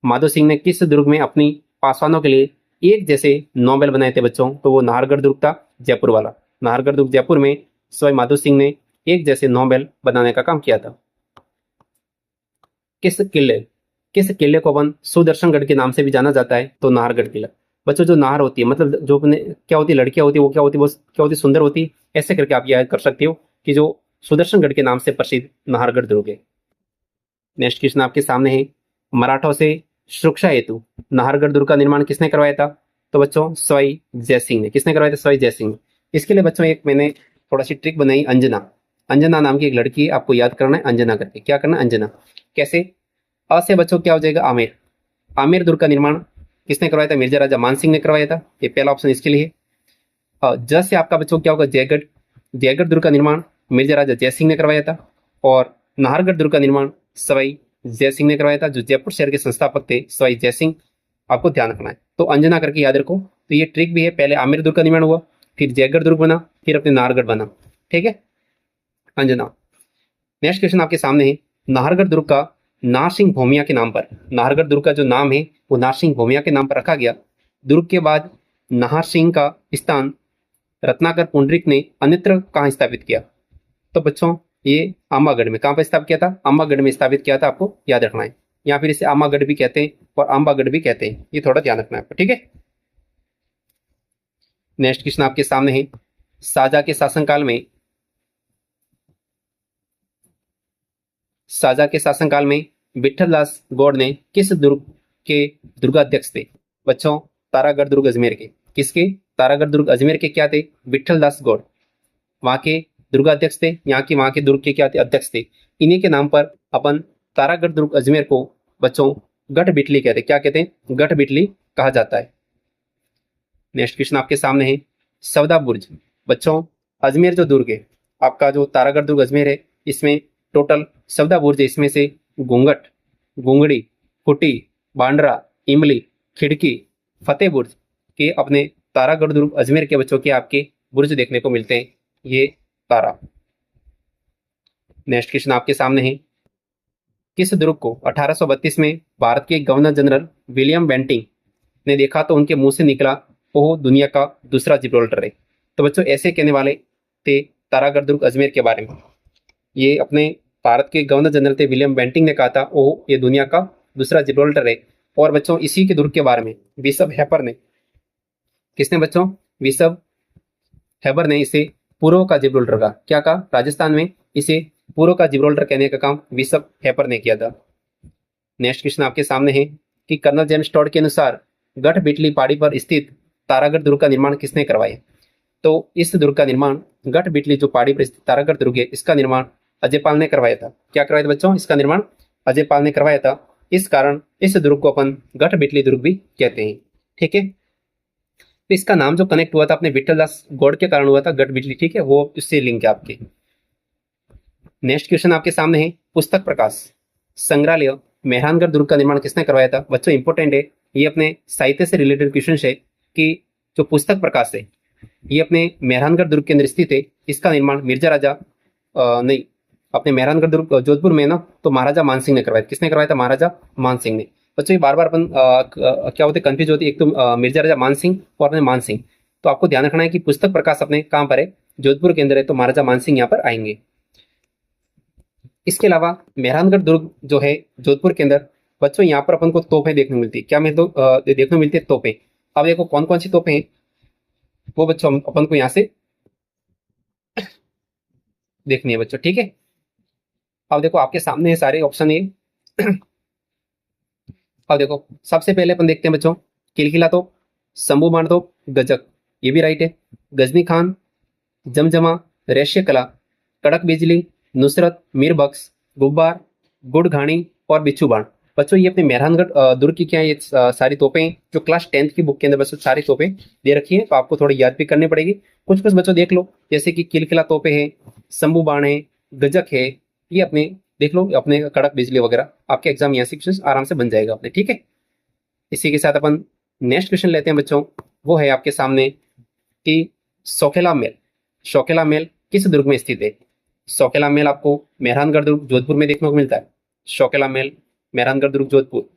माधो सिंह ने किस दुर्ग में अपनी पासवानों के लिए एक जैसे नोबेल बनाए थे बच्चों? तो वो नाहरगढ़ दुर्ग था, जयपुर वाला। नाहरगढ़ दुर्ग जयपुर में सवाई माधो सिंह ने एक जैसे नोबेल बनाने का काम किया था। किस किले, किस किले को अपन सुदर्शनगढ़ के नाम से भी जाना जाता है? तो नाहरगढ़ किला। बच्चों जो नाहर होती है, मतलब जो अपने क्या होती है, लड़कियां होती है, वो क्या होती है, वो क्या होती है, सुंदर होती है। ऐसे करके आप याद कर सकते हो कि जो सुदर्शनगढ़ के नाम से प्रसिद्ध नाहरगढ़ दुर्ग है। नेक्स्ट क्वेश्चन आपके सामने है, मराठों से सुरक्षा हेतु नाहरगढ़ दुर्ग का निर्माण किसने करवाया था? तो बच्चों सवाई जयसिंह ने। किसने करवाया था? सवाई जयसिंह ने। इसके लिए बच्चों एक मैंने थोड़ा सी ट्रिक बनाई, अंजना। अंजना नाम की एक लड़की है, आपको याद करना है अंजना करके। क्या करना है? अंजना। कैसे? अ से बच्चों क्या हो जाएगा? आमेर। आमेर दुर्ग का निर्माण किसने करवाया था? मिर्जा राजा मान सिंह ने करवाया था। ये पहला ऑप्शन इसके लिए। ज से आपका बच्चों क्या होगा? जयगढ़। जयगढ़ दुर्ग का निर्माण मिर्जा राजा जयसिंह ने करवाया था। और नाहरगढ़ दुर्ग का निर्माण सवाई जयसिंह ने करवाया था, जो जयपुर शहर के संस्थापक थे सवाई जयसिंह। आपको ध्यान रखना है, तो अंजना करके याद रखो। तो ये ट्रिक भी है, पहले आमेर दुर्ग का निर्माण हुआ, फिर जयगढ़ दुर्ग बना, फिर अपने नाहरगढ़ बना। ठीक है, अंजना। नेक्स्ट क्वेश्चन आपके सामने है, नाहरगढ़ दुर्ग का नारसिंह भौमिया के नाम पर, नाहरगढ़ दुर्ग का जो नाम है वो नारसिंह भौमिया के नाम पर रखा गया। दुर्ग के बाद नाहर सिंह का स्थान रत्नाकर पुंडरिक ने अन्यत्र कहाँ स्थापित किया? तो बच्चों ये आमागढ़ में। कहाँ पर स्थापित किया था? आमागढ़ में स्थापित किया था, आपको याद रखना है। या फिर इसे आमागढ़ भी कहते हैं और आंबागढ़ भी कहते हैं, ये थोड़ा ध्यान रखना है आपको। ठीक है, नेक्स्ट क्वेश्चन आपके सामने है, शाहजहां के शासनकाल में, शाहजहां के शासनकाल में विठल दास गौड़ ने किस दुर्ग के दुर्गाध्यक्ष थे? बच्चों तारागढ़ दुर्ग अजमेर के। किसके? तारागढ़ दुर्ग अजमेर के क्या थे? विठल दास गौड़ वहां के दुर्गाध्यक्ष थे, यहाँ की वहां के दुर्ग के क्या थे? अध्यक्ष थे। इन्हीं के नाम पर अपन तारागढ़ दुर्ग अजमेर को बच्चों गढ़ बिटली कहते हैं। क्या कहते हैं? गढ़ बिटली कहा जाता है। नेक्स्ट क्वेश्चन आपके सामने है, सवदा बुर्ज। बच्चों अजमेर जो दुर्ग है आपका, जो तारागढ़ दुर्ग अजमेर है, इसमें टोटल सवदा बुर्ज है। इसमें से घूंघट, घुंगड़ी, फुटी, बांड्रा, इमली, खिड़की, फतेह बुर्ज के अपने तारागढ़ दुर्ग अजमेर के बच्चों के आपके बुर्ज देखने को मिलते हैं। ये तारा। नेक्स्ट क्वेश्चन आपके सामने है, किस दुर्ग को 1832 में भारत के गवर्नर जनरल विलियम बेंटिंग ने देखा तो उनके मुंह से निकला ओह दुनिया का दूसरा जिब्राल्टर है? तो बच्चों ऐसे कहने वाले थे तारागढ़ दुर्ग अजमेर के बारे में। ये अपने भारत के गवर्नर जनरल थे विलियम बेंटिंग ने कहा था ओह ये दुनिया का दूसरा जिब्राल्टर है। और बच्चों इसी के दुर्ग के बारे में बिशप हैपर ने, किसने बच्चों? बिशप हैबर ने इसे पूर्व का जिब्राल्टर का क्या कहा? राजस्थान में इसे पूर्व का जिब्राल्टर कहने का काम बिशप हैपर ने किया था। नेक्स्ट क्वेश्चन आपके सामने है कि कर्नल जेम्स टॉड के अनुसार गढ़ बिटली पहाड़ी पर स्थित तारागढ़ दुर्ग का निर्माण किसने करवाया? तो इस दुर्ग का निर्माण, गढ़ बिटली जो पहाड़ी पर स्थित तारागढ़ दुर्ग है, इसका निर्माण अजयपाल ने करवाया था। क्या करवाया था बच्चों? इसका निर्माण अजयपाल ने करवाया था। इस कारण इस दुर्ग को अपन गढ़ बिटली दुर्ग भी कहते हैं। ठीक है, तो इसका नाम जो कनेक्ट हुआ था अपने विठल दास गौड़ के कारण हुआ था, गढ़ बिटली। ठीक है, वो इससे लिंक है आपके। नेक्स्ट क्वेश्चन आपके सामने है, पुस्तक प्रकाश संग्रहालय मेहरानगढ़ दुर्ग का निर्माण किसने करवाया था? बच्चों इंपॉर्टेंट है, ये अपने साहित्य से रिलेटेड क्वेश्चन है कि जो पुस्तक प्रकाश है ये अपने मेहरानगढ़ दुर्ग के अंदर स्थित है। इसका निर्माण मिर्जा राजा नहीं, अपने मेहरानगढ़ दुर्ग जोधपुर में ना, तो महाराजा मानसिंह ने करवाया। किसने करवाया था? महाराजा मानसिंह ने। बच्चों ये बार बार अपन क्या होते कंफ्यूज होती है, एक तो मिर्जा राजा मानसिंह और अपने मानसिंह। तो आपको ध्यान रखना है कि पुस्तक प्रकाश अपने कहाँ पर है? जोधपुर के अंदर है, तो महाराजा मानसिंह यहाँ पर आएंगे। इसके अलावा मेहरानगढ़ दुर्ग जो है जोधपुर के अंदर, बच्चों यहाँ पर अपन को तोपें देखने को मिलती है। क्या देखने को मिलती है? तोपें। अब देखो कौन कौन सी तोपें हैं, वो बच्चों अपन को यहाँ से देखनी है बच्चों, ठीक है। अब देखो आपके सामने है सारे ऑप्शन है। अब देखो सबसे पहले अपन देखते हैं बच्चों, किलकिला तोप, शंभू बाण तोप, गजक, ये भी राइट है। गजनी खान, जमजमा, रहस्य कला, कड़क बिजली, नुसरत, मीर बख्श, गुब्बार, गुड़ घाणी और बिच्छू बाण। बच्चों ये अपने मेहरानगढ़ दुर्ग की क्या है, ये सारी तोपें हैं जो क्लास 10th की बुक के अंदर बच्चों सारी तोपें दे रखी है, तो आपको थोड़ी याद भी करनी पड़ेगी। कुछ कुछ बच्चों देख लो, जैसे कि किलकिला तोपें हैं, शंभू बाण है, गजक है, ये अपने देख लो, अपने कड़क बिजली वगैरह आपके एग्जाम यहाँ से क्वेश्चन आराम से बन जाएगा अपने, ठीक है। इसी के साथ अपन नेक्स्ट क्वेश्चन लेते हैं बच्चों, वो है आपके सामने कि सौखेला महल, सौखेला महल किस दुर्ग में स्थित है? सौखेला महल आपको मेहरानगढ़ दुर्ग जोधपुर में देखने को मिलता है। सौखेला महल मेहरानगढ़ दुर्ग जोधपुर।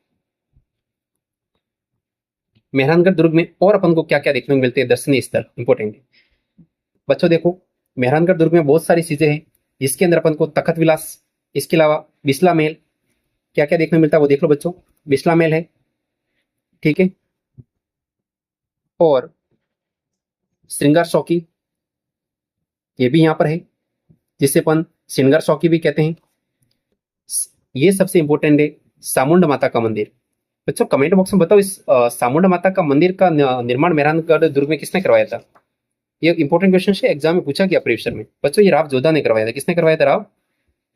मेहरानगढ़ दुर्ग में और अपन को क्या क्या देखने को मिलते हैं दर्शनीय स्थल, इंपॉर्टेंट है बच्चों। देखो मेहरानगढ़ दुर्ग में बहुत सारी चीजें हैं, जिसके अंदर अपन को तखत विलास, इसके अलावा बिस्ला महल, क्या क्या देखने को मिलता है वो देख लो बच्चों। बिस्ला महल है, ठीक है, और श्रृंगार चौकी ये भी यहाँ पर है, जिसे अपन श्रृंगार चौकी भी कहते हैं। ये सबसे इंपॉर्टेंट है चामुंडा माता का मंदिर। बच्चों कमेंट बॉक्स में बताओ, इस चामुंडा माता का मंदिर का निर्माण मेहरानगढ़ दुर्ग में किसने करवाया था? ये इंपॉर्टेंट क्वेश्चन है, एग्जाम में पूछा गया प्रीवियस में बच्चों। ये राव जोधा ने करवाया था। किसने करवाया था? राव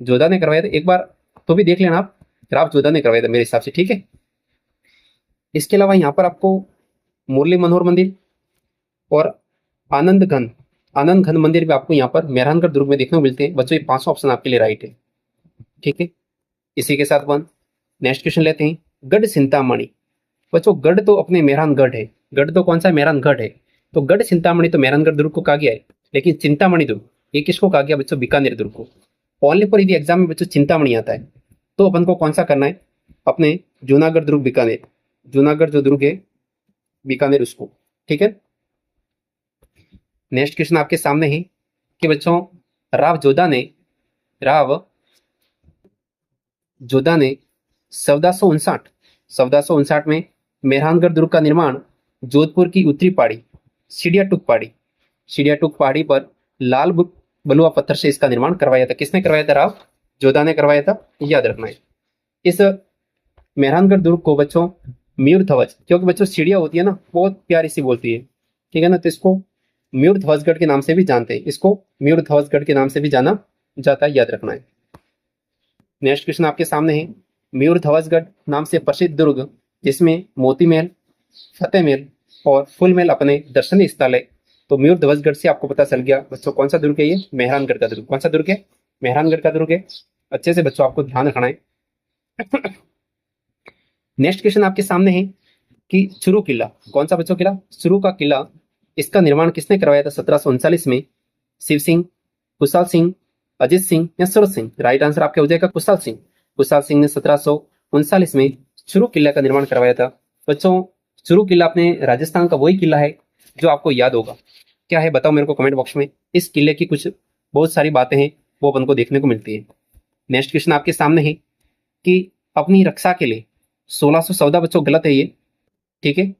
जोधा ने करवाया था। एक बार तो भी देख लेना आप, राव जोधा ने करवाया था मेरे हिसाब से, ठीक है। इसके अलावा यहाँ पर आपको मुरली मनोहर मंदिर और आनंद घन, आनंद घन मंदिर भी आपको यहाँ पर मेहरानगढ़ दुर्ग में देखने को मिलते हैं बच्चों। ये 5 ऑप्शन आपके लिए राइट है, ठीक है। इसी के साथ वन नेक्स्ट क्वेश्चन लेते हैं, गढ़ चिंतामणि। बच्चों गढ़ तो अपने मेहरानगढ़ है, गढ़ तो कौन सा मेहरानगढ़ है, तो गढ़ चिंतामणि तो मेहरानगढ़ दुर्ग को कहा गया है, लेकिन चिंतामणि दुर्ग ये किसको कहा गया बच्चों? बीकानेर दुर्ग को। ओनली पर यदि एग्जाम में बच्चों चिंतामणि आता है तो अपन को कौन सा करना है? अपने जूनागढ़ दुर्ग बीकानेर, जूनागढ़ जो दुर्ग है बीकानेर उसको, ठीक है। नेक्स्ट क्वेश्चन आपके सामने है कि बच्चों राव जोधा ने, राव जोधा ने 1459 में मेहरानगढ़ दुर्ग का निर्माण जोधपुर की उत्तरी पहाड़ी सीढ़ियाटुक पहाड़ी पर लाल बलुआ पत्थर से इसका निर्माण करवाया था। किसने करवाया था? राव जोधा ने करवाया था, याद रखना है। इस मेहरानगढ़ दुर्ग को बच्चों मयूर ध्वज, क्योंकि बच्चों सीढ़ियां होती है ना बहुत प्यारी सी बोलती है, ठीक है ना, तो इसको मयूर ध्वजगढ़ के नाम से भी जानते हैं, इसको मयूर ध्वजगढ़ के नाम से भी जाना जाता है, याद रखना है। नेक्स्ट क्वेश्चन आपके सामने है, मयूर ध्वजगढ़ नाम से प्रसिद्ध दुर्ग जिसमें मोती महल, फतेह महल और फुल महल अपने दर्शनीय स्थल है, तो मयूर ध्वजगढ़ से आपको पता चल गया बच्चों कौन सा दुर्ग है ये? मेहरानगढ़ का दुर्ग। कौन सा दुर्ग है? मेहरानगढ़ का दुर्ग है। अच्छे से बच्चों आपको ध्यान रखना है। नेक्स्ट क्वेश्चन आपके सामने है कि चुरू किला, कौन सा बच्चों किला? चुरू का किला, इसका निर्माण किसने करवाया था 1739 में? शिव सिंह, कुशाल सिंह, अजीत सिंह या सूरत सिंह? राइट आंसर आपका हो जाएगा कुशाल सिंह। कुशाल सिंह ने 1739 में चुरू किला का निर्माण करवाया था। बच्चों चुरू किला अपने राजस्थान का वही किला है जो आपको याद होगा। क्या है बताओ मेरे को कमेंट बॉक्स में। इस किले की कुछ बहुत सारी बातें हैं वो अपन को देखने को मिलती है। नेक्स्ट क्वेश्चन आपके सामने है कि अपनी रक्षा के लिए 1614 बच्चों गलत है ये, ठीक है।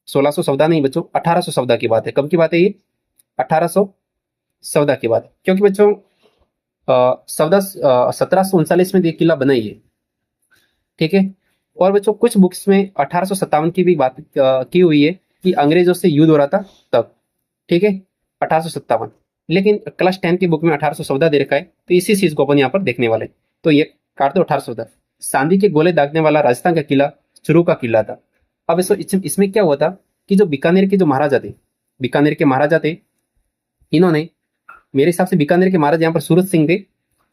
1614 नहीं बच्चों, 1814 की बात है। कब की बात है ये? 1814 की बात है, क्योंकि बच्चों 1739 में ये किला बना ही है, ठीक है। और बच्चों कुछ बुक्स में 1857 की भी बात की हुई है कि अंग्रेजों से युद्ध हो रहा था तब, ठीक है, 1857। लेकिन क्लास 10 की बुक में 1814 दे रखा है, तो इसी चीज को अपन यहाँ पर देखने वाले। तो ये काट दो 1814। सांदी के गोले दागने वाला राजस्थान का किला चुरू का किला था। अब इसमें क्या हुआ था कि जो बीकानेर के जो महाराजा थे, बीकानेर के महाराजा थे, इन्होंने, मेरे हिसाब से बीकानेर के महाराज यहाँ पर सूरत सिंह थे,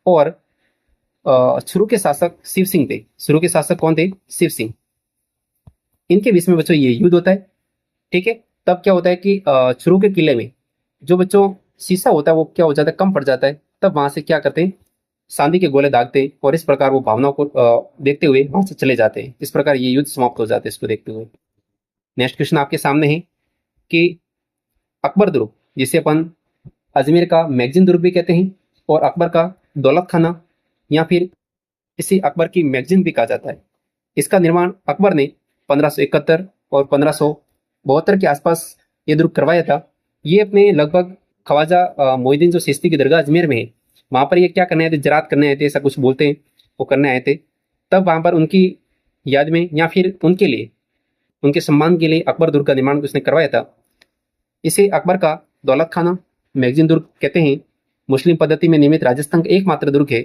और शुरू के शासक शिव सिंह थे। शुरू के शासक कौन थे? शिव सिंह। इनके बीच में बच्चों ये युद्ध होता है। ठीक है। तब क्या होता है कि शुरू के किले में जो बच्चों शीशा होता है वो क्या हो जाता है, कम पड़ जाता है। तब वहां से क्या करते हैं, चांदी के गोले दागते हैं और इस प्रकार वो भावनाओं को देखते हुए वहां से चले जाते हैं। इस प्रकार ये युद्ध समाप्त हो जाते हैं इसको देखते हुए। नेक्स्ट क्वेश्चन आपके सामने है कि अकबर दुर्ग, जिसे अपन अजमेर का मैगजीन दुर्ग भी कहते हैं और अकबर का दौलत खाना या फिर इसे अकबर की मैगजीन भी कहा जाता है, इसका निर्माण अकबर ने 1571 और 1572 के आसपास ये दुर्ग करवाया था। ये अपने लगभग ख्वाजा मोइनुद्दीन जो चिश्ती की दरगाह अजमेर में है, वहां पर ये क्या करने आए थे, जरात करने आए थे, ऐसा कुछ बोलते हैं, वो करने आए थे। तब वहां पर उनकी याद में या फिर उनके लिए, उनके सम्मान के लिए अकबर दुर्ग का निर्माण उसने करवाया था। इसे अकबर का दौलत खाना मैगजीन दुर्ग कहते हैं। मुस्लिम पद्धति में निर्मित राजस्थान का एकमात्र दुर्ग है।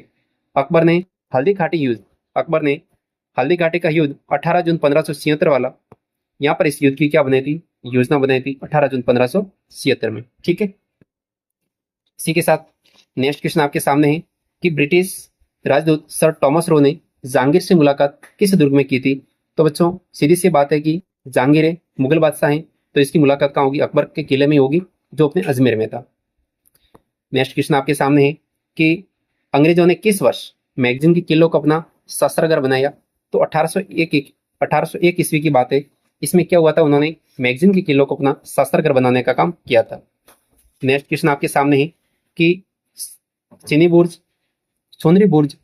अकबर ने हल्दी घाटी युद्ध अकबर ने हल्दी घाटी का युद्ध 18 जून 1576 वाला, यहाँ पर इस युद्ध की क्या बनाई थी, योजना बनाई थी 18 जून 1576 में। ठीक है। इसी के साथ नेक्स्ट क्वेश्चन आपके सामने है कि ब्रिटिश राजदूत सर टॉमस रो ने जहांगीर से मुलाकात किस दुर्ग में की थी? तो बच्चों सीधी सी बात है कि जहांगीर मुगल बादशाह हैं, तो इसकी मुलाकात कहाँ होगी? अकबर के किले में होगी, जो अपने अजमेर में था। नेक्स्ट क्वेश्चन आपके सामने है कि अंग्रेजों ने किस वर्ष मैगजीन के किलों को अपना शस्त्रागार बनाया? तो 1801 ईस्वी की बात है। इसमें क्या हुआ था, उन्होंने मैगजीन के किलों को अपना शस्त्रागार बनाने का काम किया था। नेक्स्ट क्वेश्चन आपके सामने है कि चीनी बुर्ज, सोनरी बुर्ज,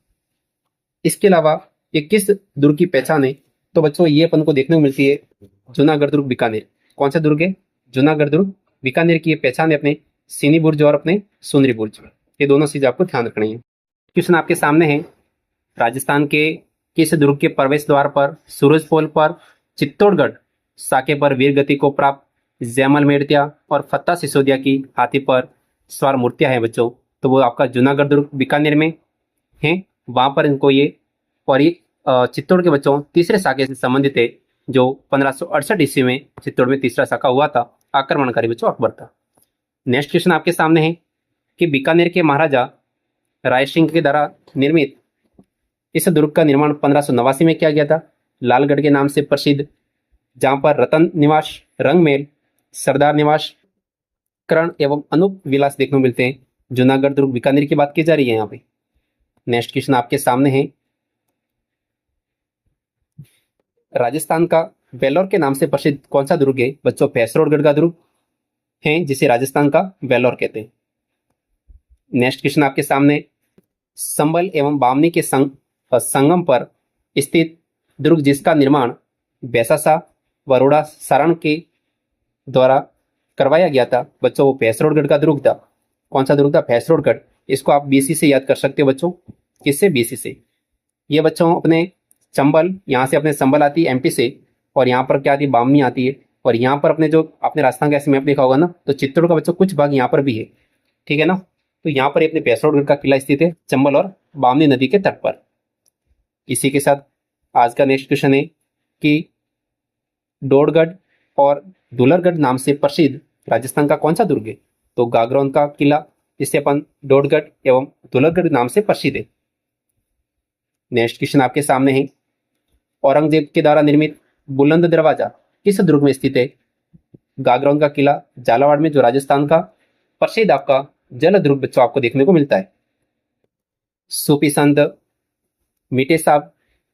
इसके अलावा ये किस दुर्ग की पहचान है? तो बच्चों ये अपन को देखने को मिलती है जूनागढ़ दुर्ग बीकानेर। कौन सा दुर्ग है? जूनागढ़ दुर्ग बीकानेर की ये पहचान है अपने सीनी बुर्ज और अपने सोनरी बुर्ज। ये दोनों चीज आपको ध्यान रखनी है। क्वेश्चन आपके सामने है, राजस्थान के किस दुर्ग के प्रवेश द्वार पर सूरजपोल पर चित्तौड़गढ़ साके पर वीर गति को प्राप्त जयमल मेड़तिया और फत्ता सिसोदिया की हाथी पर सवार मूर्तियां हैं बच्चों? तो वो आपका जूनागढ़ दुर्ग बीकानेर में है। वहां पर इनको ये, और ये चित्तौड़ के बच्चों तीसरे साके से संबंधित है, जो 1568 ईस्वी में चित्तौड़ में तीसरा साका हुआ था। आक्रमणकारी बच्चों अकबर था। नेक्स्ट क्वेश्चन आपके सामने है कि बीकानेर के महाराजा राय सिंह के द्वारा निर्मित इस दुर्ग का निर्माण 1589 में किया गया था। लालगढ़ के नाम से प्रसिद्ध, जहां पर रतन निवास, रंगमेल, सरदार निवास, करण एवं अनूप विलास देखने को मिलते हैं। जूनागढ़ दुर्ग बीकानेर की बात की जा रही है यहाँ पे। नेक्स्ट क्वेश्चन आपके सामने है, राजस्थान का वेलोर के नाम से प्रसिद्ध कौन सा दुर्ग है? बच्चों भैंसरोडगढ़ का दुर्ग है, जिसे राजस्थान का वेलोर कहते हैं। नेक्स्ट क्वेश्चन आपके सामने, संबल एवं बामनी के संगम पर स्थित दुर्ग जिसका निर्माण बैसासा बरोड़ा सारण के द्वारा करवाया गया था, बच्चों वो भैंसरोडगढ़ का दुर्ग था। कौन सा दुर्ग था? भैंसरोडगढ़। इसको आप बीसी से याद कर सकते हो बच्चों। किससे? बीसी से। ये बच्चों अपने चंबल, यहाँ से अपने संबल आती है एमपी से, और यहाँ पर क्या आती है? बामनी आती है। और यहाँ पर अपने जो आपने राजस्थान का ऐसे मैप देखा होगा ना, तो चित्तौड़ का बच्चों कुछ भाग यहाँ पर भी है। ठीक है ना। तो यहाँ पर अपने भैंसरोडगढ़ का किला स्थित है, चंबल और बामनी नदी के तट पर। इसी के साथ आज का नेक्स्ट क्वेश्चन है कि डोरगढ़ और दुलरगढ़ नाम से प्रसिद्ध राजस्थान का कौन सा दुर्ग है? तो गागरोन का किला, जिसे अपन डोरगढ़ एवं दुलरगढ़ नाम से प्रसिद्ध है। नेक्स्ट क्वेश्चन आपके सामने है, औरंगजेब के द्वारा निर्मित बुलंद दरवाजा किस दुर्ग में स्थित है? गागरोन का किला झालावाड़ में, जो राजस्थान का प्रसिद्ध आपका जल दुर्ग बच्चों आपको देखने को मिलता है। सूफी संत मीठे साहब,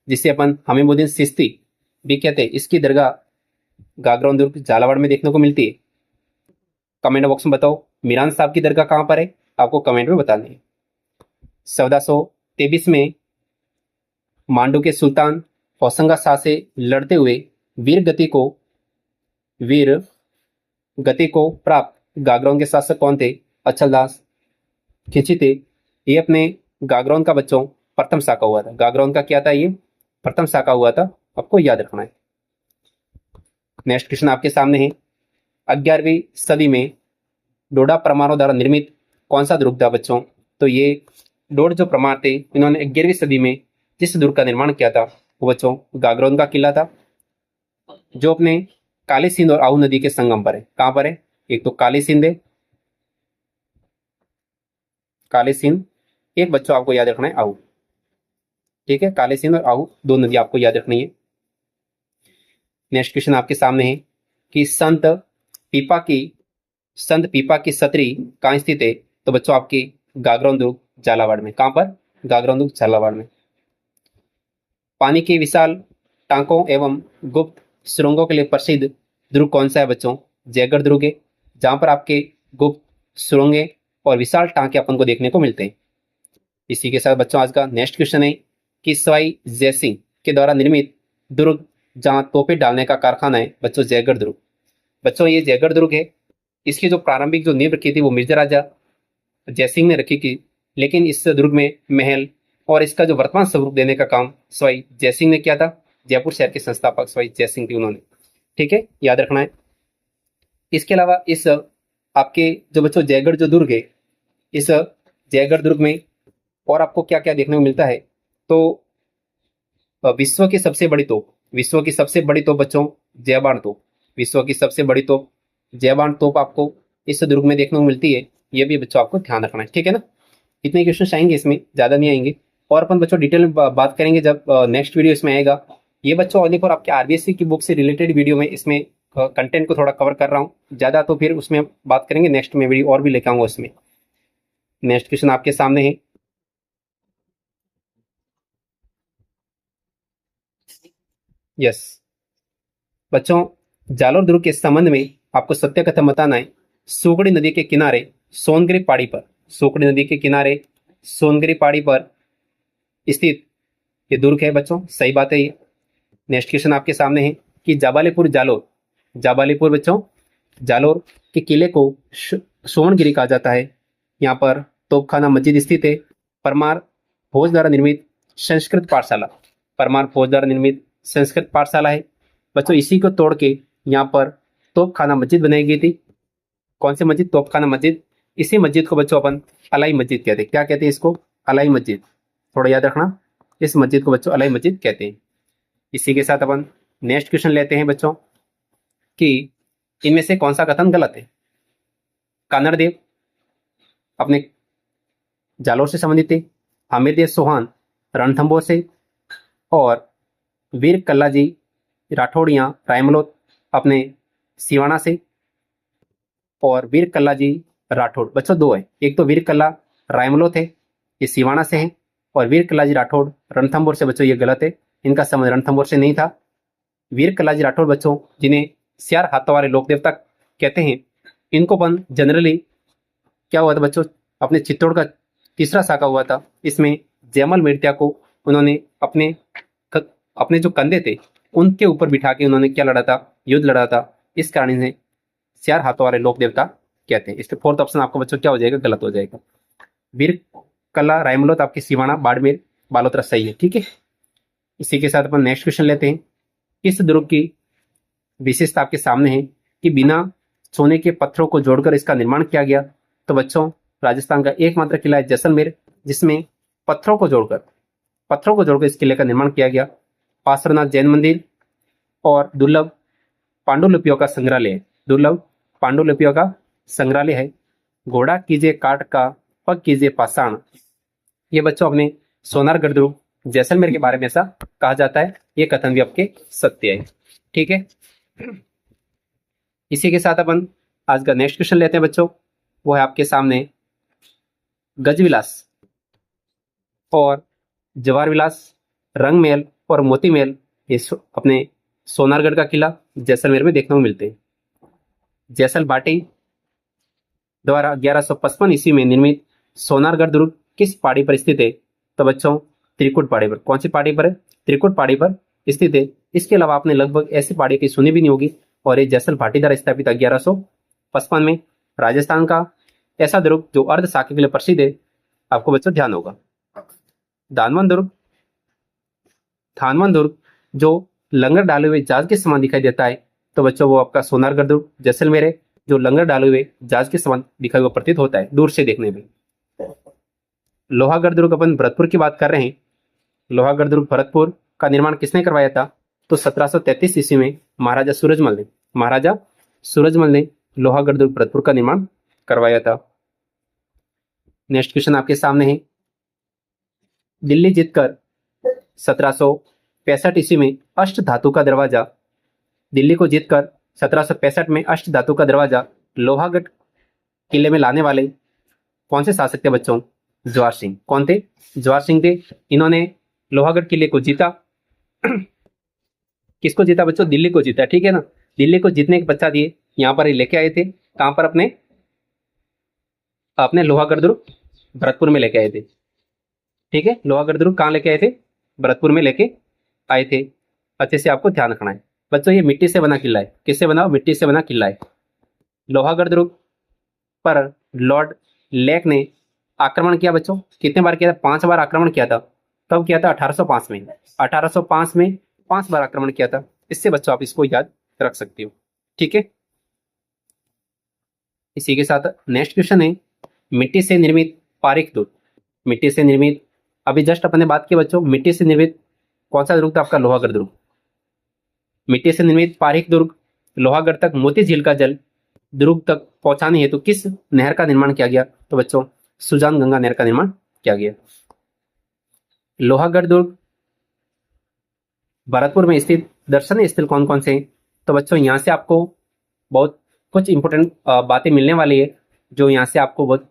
जिसे अपन हमीमुद्दीन चिश्ती भी कहते हैं, इसकी दरगाह गागरोन दुर्ग झालावाड़ में देखने को मिलती है। कमेंट बॉक्स में बताओ मीरान साहब की दरगाह कहां पर है, आपको कमेंट में बतानी है। 1423 में मांडू के सुल्तान होशंगा शाह से लड़ते हुए वीर गति को प्राप्त गागरोन के शासक कौन थे? अचलदास खिंची थे। ये अपने गागरोन का बच्चों प्रथम शाखा हुआ था। गागरोन का क्या था? ये प्रथम शाखा हुआ था, आपको याद रखना है। नेक्स्ट क्वेश्चन आपके सामने है, 11वीं सदी में डोडा परमाणु द्वारा निर्मित कौन सा दुर्ग था बच्चों? तो ये डोड जो परमार थे, इन्होंने 11वीं सदी में जिस दुर्ग का निर्माण किया था वो बच्चों गागरोन का किला था, जो अपने काली सिंध और आहू नदी के संगम पर है। कहां पर है? एक तो काली सिंध है, काली सिंध, एक बच्चों आपको याद रखना है आहू, ठीक है, काले सिंध और आहू दो नदी आपको याद रखनी है। नेक्स्ट क्वेश्चन आपके सामने है कि पीपा की संत पीपा की सतरी कहाँ स्थित है? तो बच्चों आपकी गागरोन दुर्ग झालावाड़ में। कहां पर? गागरोन दुर्ग झालावाड़ में। पानी के विशाल टांकों एवं गुप्त सुरंगों के लिए प्रसिद्ध दुर्ग कौन सा है बच्चों? जयगढ़ दुर्ग है, जहां पर आपके गुप्त सुरंगें और विशाल टांके अपन को देखने को मिलते हैं। इसी के साथ बच्चों आज का नेक्स्ट क्वेश्चन है कि सवाई जयसिंह के द्वारा निर्मित दुर्ग जहां तोपे डालने का कारखाना है बच्चों, जयगढ़ दुर्ग। बच्चों ये जयगढ़ दुर्ग है, इसकी जो प्रारंभिक जो नींव रखी थी वो मिर्जा राजा जयसिंह ने रखी थी, लेकिन इस दुर्ग में महल और इसका जो वर्तमान स्वरूप देने का काम सवाई जयसिंह ने किया था। जयपुर शहर के संस्थापक सवाई जयसिंह थे उन्होंने, ठीक है, याद रखना है। इसके अलावा इस आपके जो बच्चों जयगढ़ जो दुर्ग है, इस जयगढ़ दुर्ग में और आपको क्या क्या देखने को मिलता है? तो विश्व की सबसे बड़ी तोप, विश्व की सबसे बड़ी तोप बच्चों जयबान तोप, विश्व की सबसे बड़ी तोप जयबान तोप आपको इस दुर्ग में देखने को मिलती है। ये भी बच्चों आपको ध्यान रखना है, ठीक है ना। इतने क्वेश्चन आएंगे इसमें, ज्यादा नहीं आएंगे, और अपन बच्चों डिटेल में बात करेंगे जब नेक्स्ट वीडियो इसमें आएगा। ये बच्चों ओनली फॉर आपके आरबीएससी की बुक से रिलेटेड वीडियो में इसमें कंटेंट को थोड़ा कवर कर रहा हूँ, ज्यादा तो फिर उसमें बात करेंगे नेक्स्ट में वीडियो और भी लेकर आऊंगा उसमें। नेक्स्ट क्वेश्चन आपके सामने है, यस बच्चों, जालोर दुर्ग के संबंध में आपको सत्य कथन बताना है। सोगड़ी नदी के किनारे सोनगिरी पहाड़ी पर, सोगड़ी नदी के किनारे सोनगिरी पहाड़ी पर स्थित ये दुर्ग है बच्चों, सही बात है ये। नेक्स्ट क्वेश्चन आपके सामने है कि जाबालीपुर जालोर, जाबालीपुर बच्चों जालोर के किले को सोनगिरी कहा जाता है। यहाँ पर तोपखाना मस्जिद स्थित है। परमार भोज द्वारा निर्मित संस्कृत पाठशाला, परमार भोज द्वारा निर्मित संस्कृत पाठशाला है बच्चों। इसी को तोड़ के यहाँ पर तोपखाना मस्जिद बनाई गई थी। कौन सी मस्जिद? तोपखाना मस्जिद। इसी मस्जिद को बच्चों अपन अलाई मस्जिद कहते हैं। क्या कहते हैं इसको? अलाई मस्जिद, थोड़ा याद रखना, इस मस्जिद को बच्चों अलाई मस्जिद कहते हैं। इसी के साथ अपन नेक्स्ट क्वेश्चन लेते हैं बच्चों कि इनमें से कौन सा कथन गलत है? कानड़ देव अपने जालोर से संबंधित थे, आमिर देव सोहान रणथंभौर से, और वीर कल्ला जी राठौड़िया रायमलोत अपने सिवाना से, और वीर कल्ला जी राठौड़ बच्चों दो है, एक तो वीर कल्ला रायमलोत है, ये सिवाना से है, और वीर कल्ला जी राठौड़ रणथंभौर से। बच्चों ये गलत है, इनका संबंध रणथंभौर से नहीं था। वीर कल्ला जी राठौड़ बच्चों जिन्हें सियार हाथों वाले लोक देवता कहते हैं, इनको अपन जनरली क्या हुआ था बच्चों, अपने चित्तौड़ का तीसरा शाखा हुआ था, इसमें जयमल मृत्या को उन्होंने अपने जो कंधे थे उनके ऊपर बिठा के उन्होंने क्या लड़ा था? युद्ध लड़ा था। इस कारण इन्हें सियार हाथों वाले लोक देवता कहते हैं। इसके फोर्थ ऑप्शन आपको बच्चों क्या हो जाएगा? गलत हो जाएगा। वीर कल्ला रायमलोत आपके सिवाना बाड़मेर बालोतरा सही है, ठीक है। इसी के साथ अपन नेक्स्ट क्वेश्चन लेते हैं। इस दुर्ग की विशेषता आपके सामने है कि बिना सोने के पत्थरों को जोड़कर इसका निर्माण किया गया। तो बच्चों राजस्थान का एकमात्र किला है जैसलमेर, जिसमें पत्थरों को जोड़कर इस किले का निर्माण किया गया। पार्श्वनाथ जैन मंदिर और दुर्लभ पांडुलिपियों का संग्रहालय है, दुर्लभ पांडुलिपियों का संग्रहालय है। घोड़ा कीजिए काट का, पग कीजिए पाषाण, ये बच्चों अपने सोनारगढ़ दुर्ग जैसलमेर के बारे में ऐसा कहा जाता है। ये कथन भी आपके सत्य है, ठीक है। इसी के साथ अपन आज का नेक्स्ट क्वेश्चन लेते हैं बच्चों, वो है आपके सामने गजविलास और जवार विलास, रंग महल और मोती महल, ये अपने सोनारगढ़ का किला जैसलमेर में देखने को मिलते हैं। जैसल बाटी द्वारा 1155 ईस्वी में निर्मित सोनारगढ़ दुर्ग किस पहाड़ी पर स्थित है? तो बच्चों त्रिकुट पहाड़ी पर। कौन सी पहाड़ी पर है? त्रिकुट पहाड़ी पर स्थित है। इसके अलावा आपने लगभग ऐसी पहाड़ी की सुनी भी नहीं होगी, और ये जैसल भाटी द्वारा स्थापित 1155 में। राजस्थान का ऐसा दुर्ग जो अर्ध साके के लिए प्रसिद्ध है, आपको बच्चों ध्यान होगा, धानवन दुर्ग। धानवन दुर्ग जो लंगर डाले हुए जहाज के समान दिखाई देता है, तो बच्चों वो आपका सोनारगढ़ दुर्ग जैसलमेर है, जो लंगर डाले हुए जहाज के समान दिखाई हुआ प्रतीत होता है दूर से देखने में। लोहागढ़ दुर्ग, अपन भरतपुर की बात कर रहे हैं। लोहागढ़ दुर्ग भरतपुर का निर्माण किसने करवाया था? तो 1733 ईस्वी में महाराजा सूरजमल ने लोहागढ़ दुर्ग भरतपुर का निर्माण करवाया था। नेक्स्ट क्वेश्चन आपके सामने है दिल्ली जीतकर 1765 ईस्वी में अष्ट धातु का दरवाजा, दिल्ली को जीतकर 1765 में अष्ट धातु का दरवाजा लोहागढ़ किले में लाने वाले कौन से शासक थे बच्चों? जवाहर सिंह। कौन थे? जवाहर सिंह थे। इन्होंने लोहागढ़ किले को जीता। किसको जीता बच्चों? दिल्ली को जीता, ठीक है ना। दिल्ली को जीतने के पश्चात ये यहाँ पर लेके आए थे, कहां पर? अपने अपने लोहागढ़ दुर्ग भरतपुर में लेके आए थे, ठीक है। लोहागढ़ दुर्ग कहाँ लेके आए थे? भरतपुर में लेके आए थे। अच्छे से आपको ध्यान रखना है बच्चों। ये मिट्टी से बना किला है। किससे बना? मिट्टी से बना किला है। लोहागढ़ दुर्ग पर लॉर्ड लेक ने आक्रमण किया बच्चों। कितने बार किया था? 5 बार आक्रमण किया था। कब किया था? 1805 में। 1805 में 5 बार आक्रमण किया था। इससे बच्चों आप इसको याद रख सकते हो, ठीक है। इसी के साथ नेक्स्ट क्वेश्चन है, मिट्टी से निर्मित पारिक दुर्ग। मिट्टी से निर्मित, अभी जस्ट अपन ने बात की बच्चों, मिट्टी से निर्मित कौन सा दुर्ग था आपका? लोहागढ़ दुर्ग। मिट्टी से निर्मित पारिक दुर्ग लोहागढ़ तक मोती झील का जल दुर्ग तक पहुंचाने हेतु किस नहर का निर्माण किया गया? तो बच्चों सुजान गंगा नहर का निर्माण किया गया। लोहागढ़ दुर्ग भरतपुर में स्थित दर्शनीय स्थल कौन कौन से हैं? तो बच्चों यहाँ से आपको बहुत कुछ इंपॉर्टेंट बातें मिलने वाली है, जो यहाँ से आपको बहुत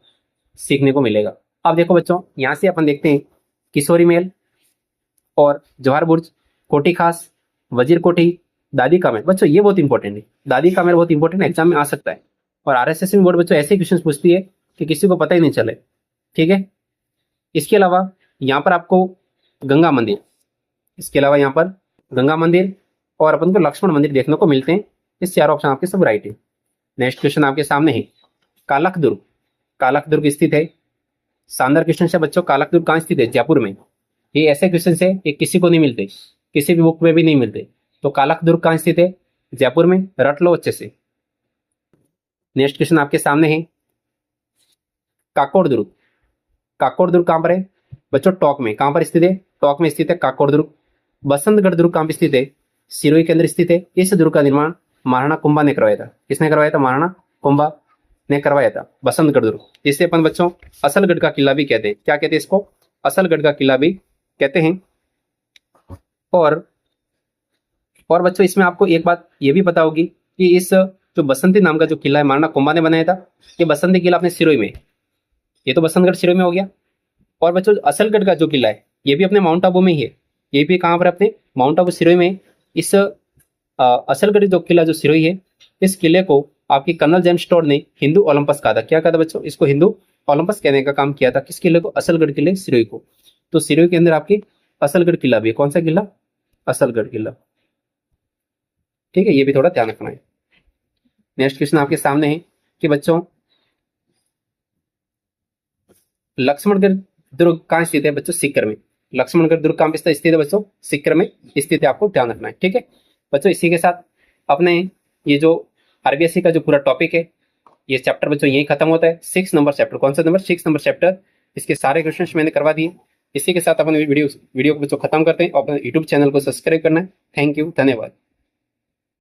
सीखने को मिलेगा। अब देखो बच्चों, यहाँ से अपन देखते हैं किशोरी महल और जवाहर बुर्ज, कोठी खास, वजीर कोठी, दादी का महल। बच्चों ये बहुत इंपॉर्टेंट है, दादी का महल बहुत इंपॉर्टेंट एग्जाम में आ सकता है। और आरएसएस में बोर्ड बच्चों ऐसे क्वेश्चन पूछती है कि किसी को पता ही नहीं चले, ठीक है। इसके अलावा यहाँ पर आपको गंगा मंदिर, इसके अलावा यहाँ पर गंगा मंदिर और अपन को लक्ष्मण मंदिर देखने को मिलते हैं। इस चार ऑप्शन आपके सब राइट है। नेक्स्ट क्वेश्चन आपके सामने है, कालक दुर्ग। कालक दुर्ग स्थित है, शानदार क्वेश्चन है बच्चों। कालक दुर्ग कहाँ स्थित है? जयपुर में। ये ऐसे क्वेश्चन है ये किसी को नहीं मिलते, किसी भी बुक में भी नहीं मिलते। तो कालक दुर्ग कहाँ स्थित है? जयपुर में। रट लो अच्छे से। नेक्स्ट क्वेश्चन आपके सामने है, काकोड़ दुर्ग। काकोड़ दुर्ग कहां पर है बच्चों? टोंक में। कहां पर स्थित है? टोंक में स्थित है काकोड़ दुर्ग। बसंतगढ़ दुर्ग कहां पर स्थित है? सिरोही के अंदर स्थित है। इस दुर्ग का निर्माण महाराणा कुंभा ने करवाया था। किसने करवाया था? महाराणा कुंभा ने करवाया था बसंतगढ़ दुर्ग। इसे अपन बच्चों असलगढ़ का किला भी कहते हैं। क्या कहते हैं इसको? असलगढ़ का किला भी कहते हैं। और बच्चों इसमें आपको एक बात ये भी पता होगी कि इस जो बसंती नाम का जो किला है महाराणा कुंभा ने बनाया था, ये बसंती किला अपने सिरोही में, ये तो बसंतगढ़ सिरोही में हो गया। और बच्चों असलगढ़ का जो किला है ये भी अपने माउंट आबू में ही है। ये भी कहाँ पर? अपने माउंट आबू सिरोही में। इस असलगढ़ जो किला जो सिरोही है, इस किले को आपके कर्नल जेम्स टोड ने हिंदू ओलंपस कहा था। क्या कहा था बच्चों? इसको हिंदू ओलंपस कहने का काम किया था। किस किले को? असलगढ़ किले सिरोही को। तो सिरोही के अंदर आपकी असलगढ़ किला भी है। कौन सा किला? असलगढ़ किला, ठीक है। ये भी थोड़ा ध्यान रखना है। नेक्स्ट क्वेश्चन आपके सामने है कि बच्चों लक्ष्मणगढ़ दुर्ग कहाँ स्थित है बच्चों? सीकर में। लक्ष्मणगढ़ दुर्ग कहाँ पे स्थित है बच्चों? सीकर में स्थित है। आपको ध्यान रखना है, ठीक है बच्चों। इसी के साथ अपने ये जो आरबीएससी का जो पूरा टॉपिक है, ये चैप्टर बच्चों यही खत्म होता है। 6 नंबर चैप्टर। कौन सा नंबर? 6 number chapter. इसके सारे क्वेश्चन मैंने करवा दिए। इसी के साथ अपन वीडियो को बच्चों खत्म करते हैं। और अपने यूट्यूब चैनल को सब्सक्राइब करना है। थैंक यू, धन्यवाद।